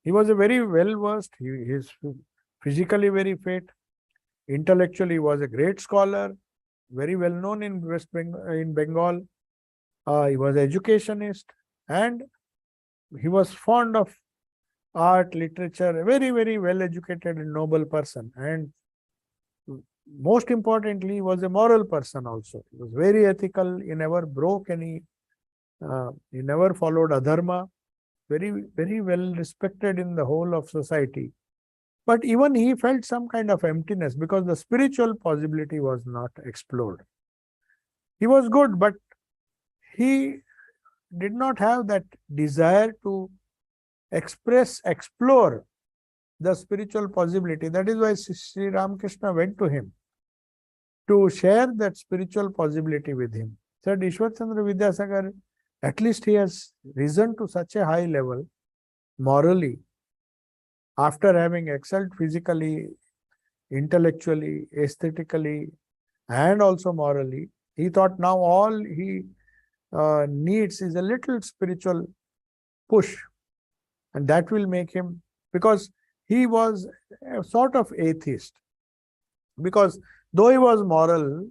He was a very well versed, he is physically very fit, intellectually he was a great scholar, very well known in in Bengal. He was educationist, and he was fond of art, literature, a very, very well educated and noble person. And most importantly, he was a moral person also. He was very ethical. He never broke any, he never followed adharma. Very, very well respected in the whole of society. But even he felt some kind of emptiness because the spiritual possibility was not explored. He was good, but he did not have that desire to explore the spiritual possibility. That is why Sri Ramakrishna went to him to share that spiritual possibility with him. Said Ishwar Chandra Vidyasagar, at least he has risen to such a high level morally, after having excelled physically, intellectually, aesthetically, and also morally. He thought now all he needs is a little spiritual push, and that will make him, because he was a sort of atheist. Because though he was moral,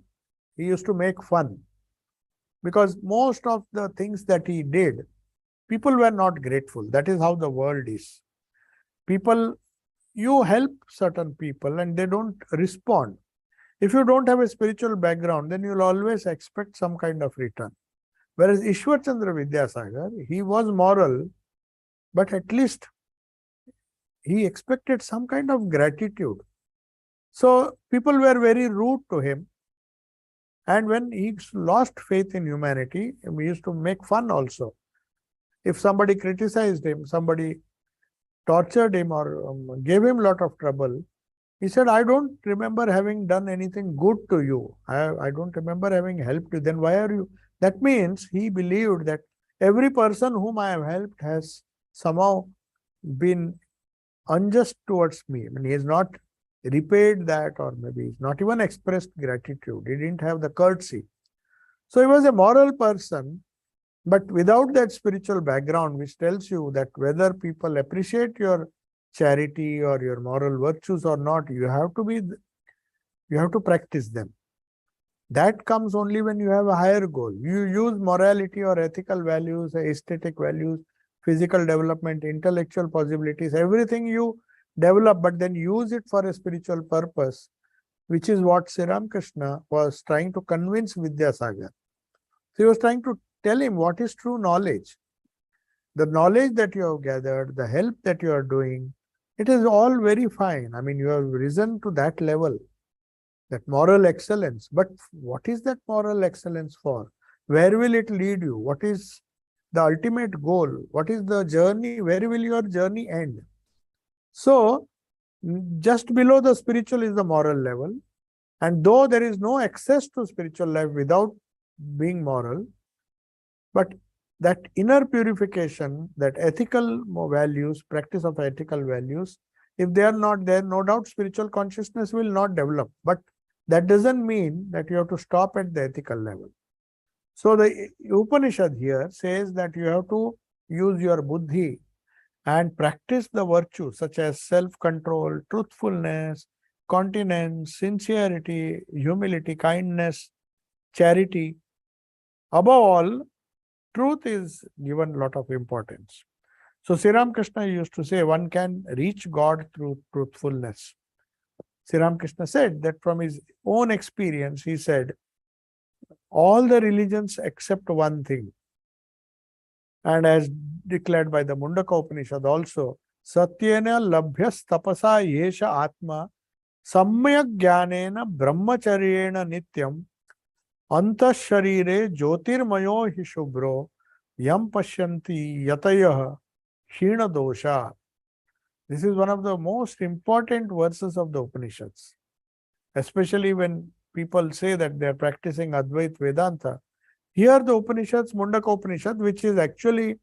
he used to make fun. Because most of the things that he did, people were not grateful. That is how the world is. People, you help certain people and they don't respond. If you don't have a spiritual background, then you'll always expect some kind of return. Whereas Ishwar Chandra Vidyasagar, he was moral, but at least he expected some kind of gratitude. So people were very rude to him. And when he lost faith in humanity, we used to make fun also. If somebody criticized him, somebody tortured him or gave him a lot of trouble, he said, I don't remember having done anything good to you. I don't remember having helped you. Then why are you? That means he believed that every person whom I have helped has somehow been unjust towards me. I mean, he has not repaid that, or maybe he's not even expressed gratitude. He didn't have the courtesy. So he was a moral person, but without that spiritual background, which tells you that whether people appreciate your charity or your moral virtues or not, you have to practice them. That comes only when you have a higher goal. You use morality or ethical values, aesthetic values, physical development, intellectual possibilities, everything you develop, but then use it for a spiritual purpose, which is what Sri Ramakrishna was trying to convince Vidyasagar. So he was trying to tell him what is true knowledge. The knowledge that you have gathered, the help that you are doing, it is all very fine. I mean, you have risen to that level, that moral excellence. But what is that moral excellence for? Where will it lead you? What is the ultimate goal? What is the journey? Where will your journey end? So, just below the spiritual is the moral level. And though there is no access to spiritual life without being moral, but that inner purification, that ethical values, practice of ethical values, if they are not there, no doubt spiritual consciousness will not develop. But that doesn't mean that you have to stop at the ethical level. So the Upanishad here says that you have to use your buddhi and practice the virtues such as self-control, truthfulness, continence, sincerity, humility, kindness, charity. Above all, truth is given a lot of importance. So Sri Ramakrishna used to say one can reach God through truthfulness. Sri Ramakrishna said that from his own experience, he said, all the religions except one thing. And as declared by the Mundaka Upanishad also, Satyena labhyas tapasa yesha atma samyak jnanena brahmacharyena nityam antah sharire jyotirmayo hi shubhro yam pashyanti yatayah shina dosha. This is one of the most important verses of the Upanishads. Especially when people say that they are practicing Advaita Vedanta, Here the Upanishads, Mundaka Upanishad, which is actually,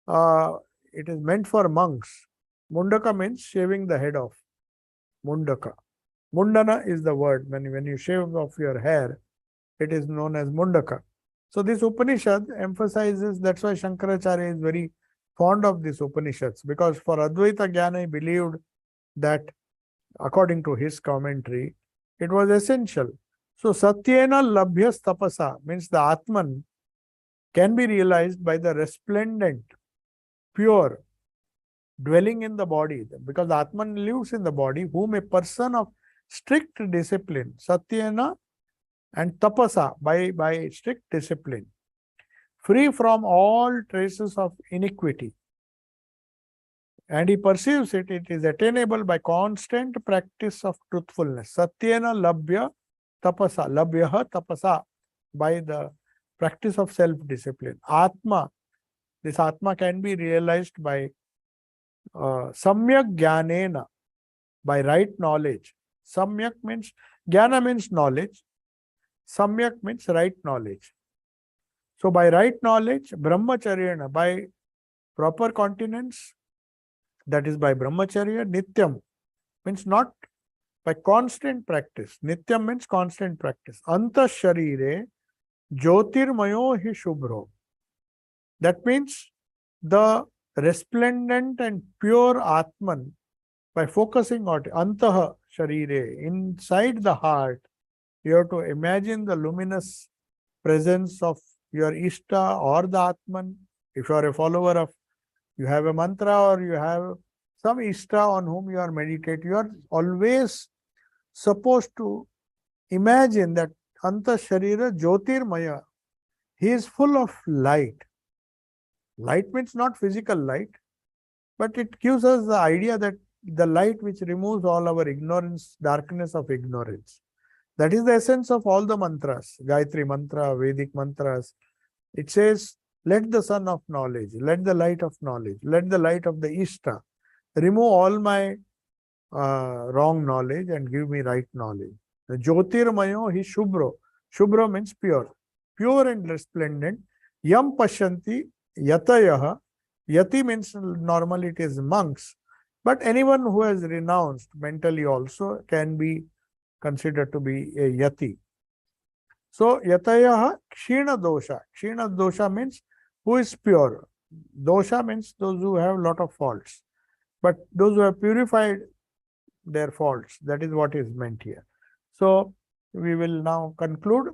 it is meant for monks. Mundaka means shaving the head off. Mundaka. Mundana is the word. When you shave off your hair, it is known as Mundaka. So this Upanishad emphasizes, that's why Shankaracharya is very fond of these Upanishads, because for Advaita Jnana he believed that, according to his commentary, it was essential. So Satyena Labhyas Tapasa means the Atman can be realized by the resplendent, pure, dwelling in the body, because the Atman lives in the body, whom a person of strict discipline, Satyena and Tapasa, by strict discipline, free from all traces of iniquity, and he perceives it, it is attainable by constant practice of truthfulness. Satyena labhya tapasa, labhyaha tapasa, by the practice of self-discipline. Atma, this Atma can be realized by samyak jnanena, by right knowledge. Samyak means, jnana means knowledge. Samyak means right knowledge. So by right knowledge, brahmacharyana, by proper continence, that is by brahmacharya. Nityam means not by constant practice. Nityam means constant practice. Anta sharire jyotirmayo hi shubhro. That means the resplendent and pure Atman, by focusing on antaha sharire, inside the heart, you have to imagine the luminous presence of your Ishta or the Atman. If you are a follower of, you have a mantra or you have some Ishta on whom you are meditating, you are always supposed to imagine that Anta Sharira Jyotirmaya, he is full of light. Light means not physical light, but it gives us the idea that the light which removes all our ignorance, darkness of ignorance. That is the essence of all the mantras, Gayatri mantra, Vedic mantras. It says, let the sun of knowledge, let the light of knowledge, let the light of the Ishta remove all my wrong knowledge and give me right knowledge. The Jyotirmayo hi Shubhro. Shubhro means pure. Pure and resplendent. Yam Pashanti Yatayaha. Yati means normally it is monks. But anyone who has renounced mentally also can be considered to be a Yati. So Yatayaha Kshina Dosha. Kshina Dosha means who is pure. Dosha means those who have lot of faults. But those who have purified their faults, that is what is meant here. So we will now conclude.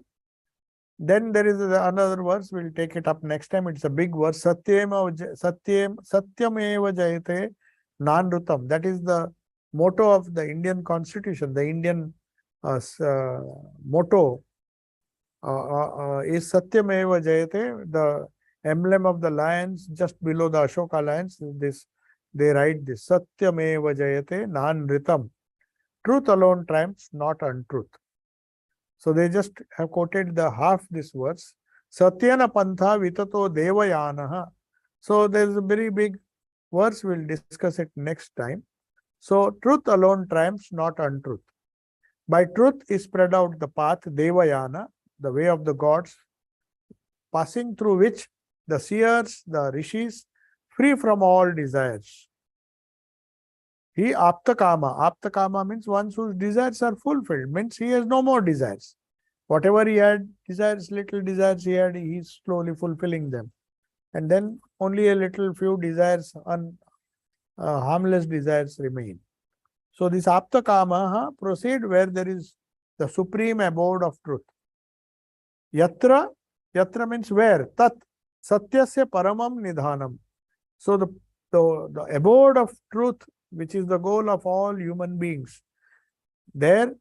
Then there is another verse, we'll take it up next time. It's a big verse. Satyameva jayate nanrutam. That is the motto of the Indian Constitution. The Indian motto is Satyameva jayate. The emblem of the lions, just below the Ashoka lions, this they write this: Satyameva jayate nanritam. Truth alone triumphs, not untruth. So they just have quoted the half this verse. Satyana pantha vitato devayanaha. So there is a very big verse. We'll discuss it next time. So truth alone triumphs, not untruth. By truth is spread out the path, devayana, the way of the gods, passing through which the seers, the rishis, free from all desires. He aptakama. Aptakama means one whose desires are fulfilled, means he has no more desires. Whatever he had desires, little desires he had, he is slowly fulfilling them. And then only a little few desires, harmless desires remain. So this aptakama proceed where there is the supreme abode of truth. Yatra, yatra means where, tat, satyasya paramam nidhanam. So the abode of truth, which is the goal of all human beings, there,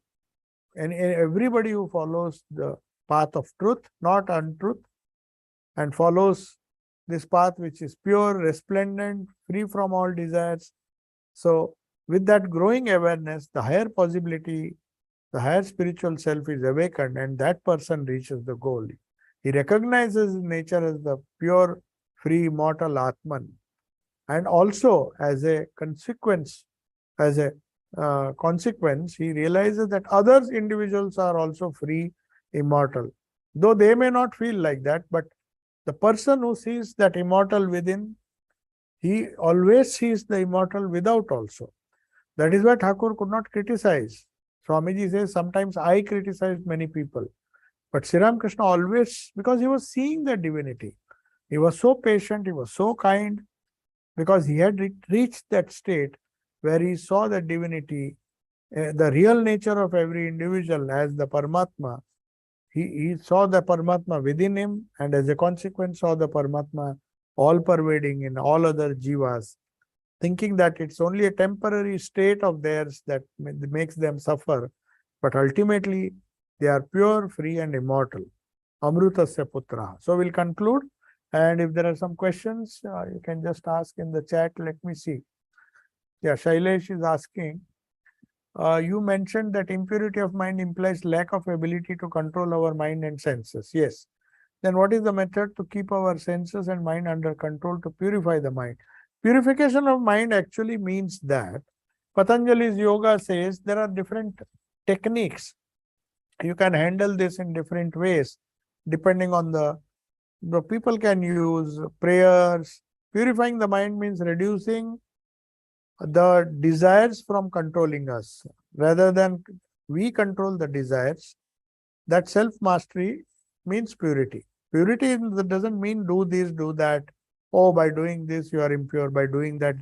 and everybody who follows the path of truth, not untruth, and follows this path which is pure, resplendent, free from all desires. So with that growing awareness, the higher possibility, the higher spiritual self is awakened, and that person reaches the goal. He recognizes nature as the pure, free, immortal Atman. And also as a consequence, he realizes that others individuals are also free, immortal. Though they may not feel like that, but the person who sees that immortal within, he always sees the immortal without also. That is why Thakur could not criticize. Swamiji says, sometimes I criticized many people. But Sri Ramakrishna always, because he was seeing the divinity, he was so patient, he was so kind, because he had reached that state where he saw the divinity, the real nature of every individual as the Paramatma. He saw the Paramatma within him, and as a consequence saw the Paramatma all pervading in all other jivas, thinking that it's only a temporary state of theirs that makes them suffer, but ultimately they are pure, free and immortal. Amrutasya putra. So we'll conclude, and if there are some questions, you can just ask in the chat. Let me see. Yeah, Shailesh is asking, you mentioned that impurity of mind implies lack of ability to control our mind and senses. Yes. Then what is the method to keep our senses and mind under control to purify the mind? Purification of mind actually means that Patanjali's yoga says there are different techniques. You can handle this in different ways depending on the people can use prayers. Purifying the mind means reducing the desires from controlling us. Rather than we control the desires, that self-mastery means purity. Purity doesn't mean do this, do that. Oh, by doing this, you are impure. By doing that,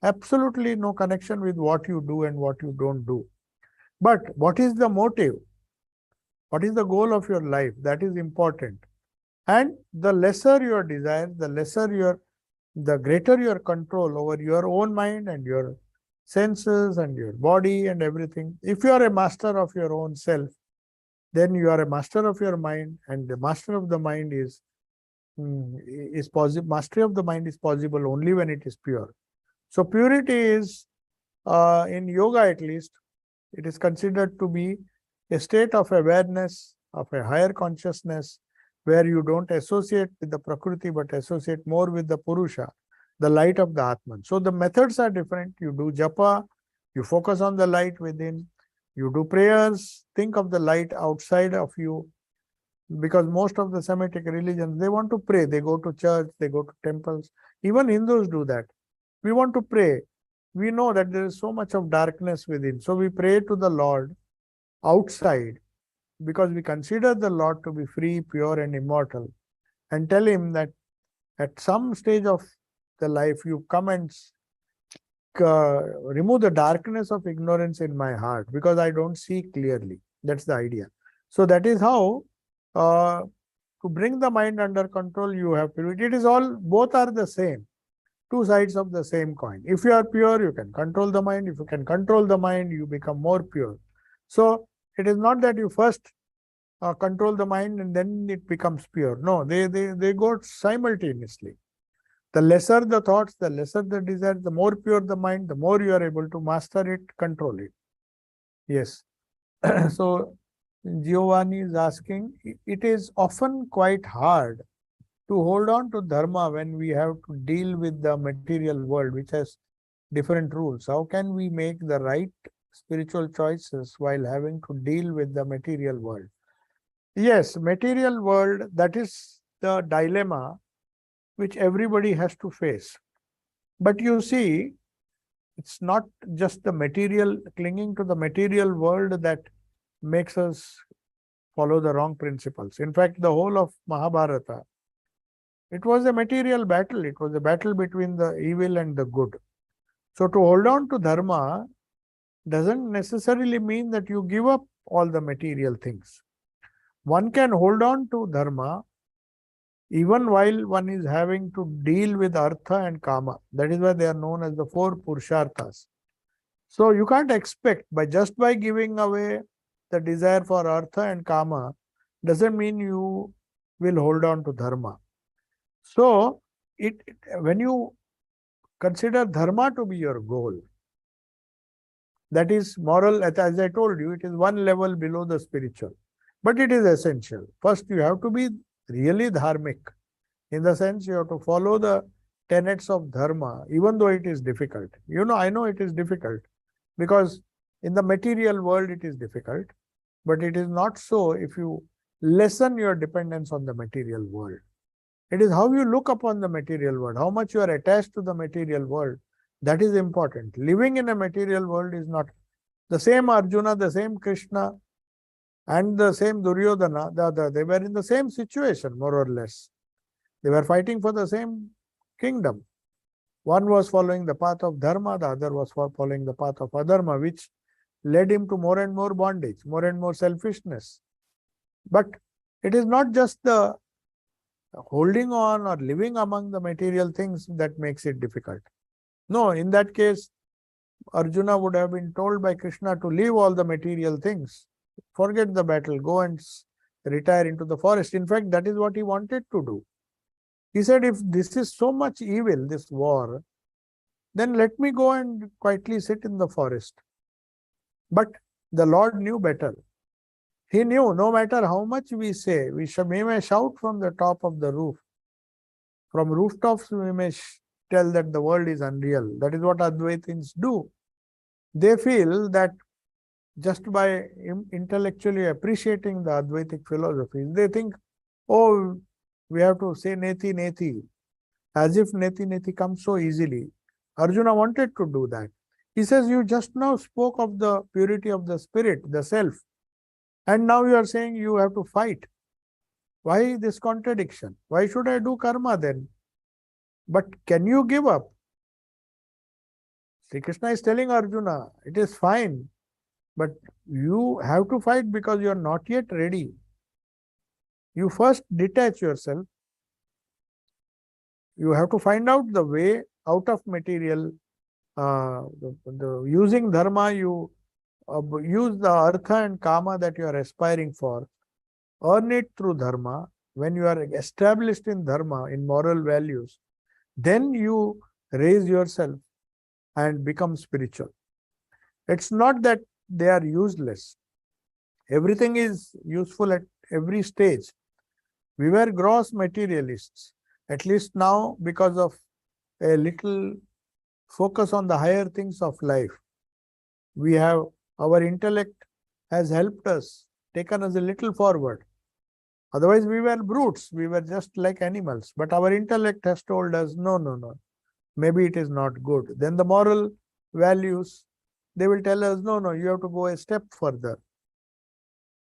absolutely no connection with what you do and what you don't do. But what is the motive? What is the goal of your life? That is important. And the lesser your desire, the greater your control over your own mind and your senses and your body and everything. If you are a master of your own self, then you are a master of your mind, and the master of the mind is possible. Mastery of the mind is possible only when it is pure. So purity is, in yoga at least, it is considered to be a state of awareness, of a higher consciousness, where you don't associate with the Prakriti, but associate more with the Purusha, the light of the Atman. So the methods are different. You do japa, you focus on the light within, you do prayers, think of the light outside of you, because most of the Semitic religions, they want to pray. They go to church, they go to temples. Even Hindus do that. We want to pray. We know that there is so much of darkness within. So we pray to the Lord outside, because we consider the Lord to be free, pure and immortal, and tell him that at some stage of the life, you come and remove the darkness of ignorance in my heart, because I don't see clearly. That's the idea. So that is how to bring the mind under control, you have purity. It is all, both are the same, two sides of the same coin. If you are pure, you can control the mind. If you can control the mind, you become more pure. So it is not that you first control the mind and then it becomes pure. No, they go simultaneously. The lesser the thoughts, the lesser the desire, the more pure the mind, the more you are able to master it, control it. Yes. So Giovanni is asking, it is often quite hard to hold on to dharma when we have to deal with the material world, which has different rules. How can we make the right spiritual choices while having to deal with the material world? Yes, material world, that is the dilemma which everybody has to face. But you see, it's not just the material, clinging to the material world that makes us follow the wrong principles. In fact, the whole of Mahabharata, it was a material battle. It was a battle between the evil and the good. So to hold on to dharma doesn't necessarily mean that you give up all the material things. One can hold on to dharma even while one is having to deal with artha and kama. That is why they are known as the four purusharthas. So you can't expect just by giving away the desire for artha and kama doesn't mean you will hold on to dharma. So when you consider dharma to be your goal, that is moral, as I told you, it is one level below the spiritual, but it is essential. First, you have to be really dharmic, in the sense you have to follow the tenets of dharma, even though it is difficult. I know it is difficult, because in the material world it is difficult, but it is not so if you lessen your dependence on the material world. It is how you look upon the material world, how much you are attached to the material world. That is important. Living in a material world is not. The same Arjuna, the same Krishna, and the same Duryodhana, they were in the same situation, more or less. They were fighting for the same kingdom. One was following the path of dharma, the other was following the path of adharma, which led him to more and more bondage, more and more selfishness. But it is not just the holding on or living among the material things that makes it difficult. No, in that case, Arjuna would have been told by Krishna to leave all the material things, forget the battle, go and retire into the forest. In fact, that is what he wanted to do. He said, if this is so much evil, this war, then let me go and quietly sit in the forest. But the Lord knew better. He knew no matter how much we say, we may shout from the top of the roof. From rooftops, we may tell that the world is unreal. That is what Advaitins do. They feel that just by intellectually appreciating the Advaitic philosophies, they think, oh, we have to say neti neti, as if neti neti comes so easily. Arjuna wanted to do that. He says, you just now spoke of the purity of the spirit, the self, and now you are saying you have to fight. Why this contradiction? Why should I do karma then? But can you give up? Sri Krishna is telling Arjuna, it is fine, but you have to fight because you are not yet ready. You first detach yourself. You have to find out the way out of material. Using dharma, you use the artha and kama that you are aspiring for. Earn it through dharma. When you are established in dharma, in moral values, then you raise yourself and become spiritual. It's not that they are useless. Everything is useful at every stage. We were gross materialists, at least now because of a little focus on the higher things of life. We have, our intellect has helped us, taken us a little forward. Otherwise, we were brutes, we were just like animals. But our intellect has told us, no, no, no, maybe it is not good. Then the moral values, they will tell us, no, no, you have to go a step further.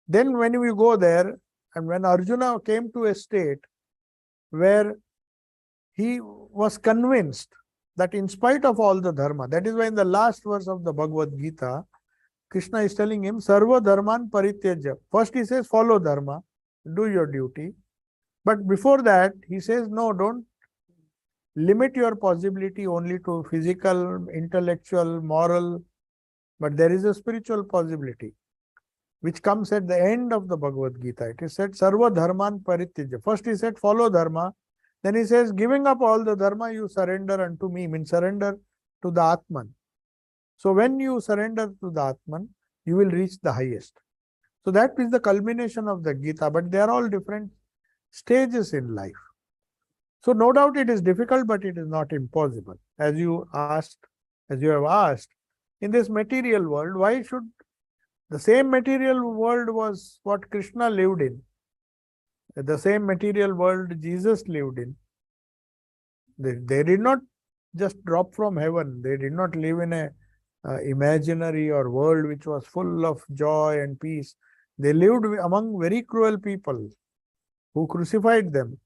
Then when we go there, and when Arjuna came to a state where he was convinced that in spite of all the dharma, that is why in the last verse of the Bhagavad Gita, Krishna is telling him, Sarva dharman parityajya. First he says, follow dharma, do your duty. But before that, he says, no, don't limit your possibility only to physical, intellectual, moral, but there is a spiritual possibility, which comes at the end of the Bhagavad Gita. It is said, Sarva dharman parityajya. First he said, follow dharma. Then he says, giving up all the dharma, you surrender unto me, means surrender to the Atman. So when you surrender to the Atman, you will reach the highest. So that is the culmination of the Gita, but they are all different stages in life. So no doubt it is difficult, but it is not impossible. As you have asked, in this material world, why should the same material world was what Krishna lived in? The same material world Jesus lived in. They did not just drop from heaven. They did not live in a imaginary or world which was full of joy and peace. They lived among very cruel people who crucified them.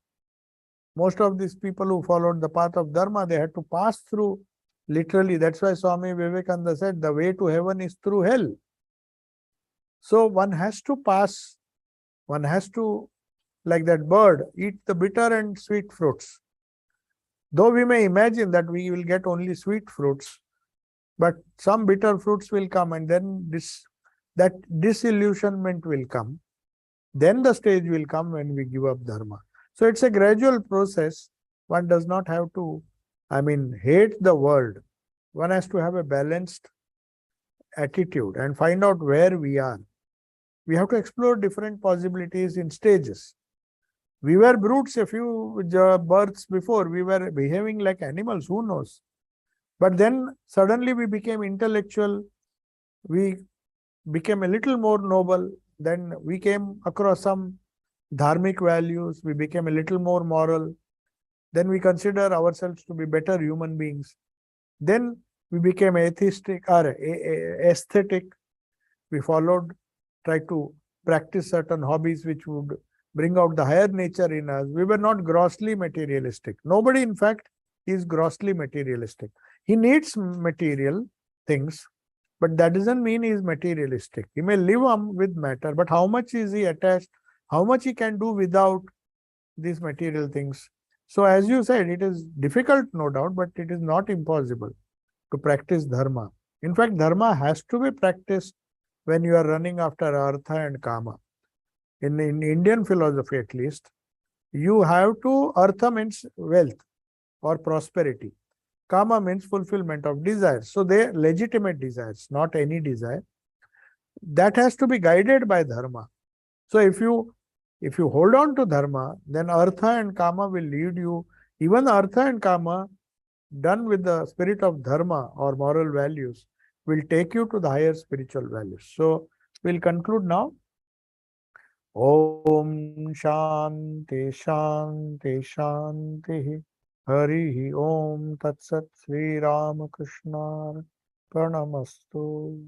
Most of these people who followed the path of dharma, they had to pass through, literally. That's why Swami Vivekananda said, the way to heaven is through hell. So one has to pass, one has to, like that bird, eat the bitter and sweet fruits. Though we may imagine that we will get only sweet fruits, but some bitter fruits will come, and then that disillusionment will come. Then the stage will come when we give up dharma. So it's a gradual process. One does not have to, hate the world. One has to have a balanced attitude and find out where we are. We have to explore different possibilities in stages. We were brutes a few births before. We were behaving like animals, who knows? But then suddenly we became intellectual. We became a little more noble. Then we came across some dharmic values, we became a little more moral. Then we consider ourselves to be better human beings. Then we became atheistic or aesthetic. We tried to practice certain hobbies which would bring out the higher nature in us. We were not grossly materialistic. Nobody, in fact, is grossly materialistic. He needs material things, but that doesn't mean he is materialistic. He may live with matter, but how much is he attached? How much he can do without these material things? So, as you said, it is difficult, no doubt, but it is not impossible to practice dharma. In fact, dharma has to be practiced when you are running after artha and kama. In Indian philosophy, at least, you have to, artha means wealth or prosperity. Kama means fulfillment of desires. So they legitimate desires, not any desire. That has to be guided by dharma. So if you hold on to dharma, then artha and kama will lead you. Even artha and kama, done with the spirit of dharma or moral values, will take you to the higher spiritual values. So we'll conclude now. Om Shanti Shanti Shanti. Hari Om Tat Sat Sri Ramakrishna Pranamastu.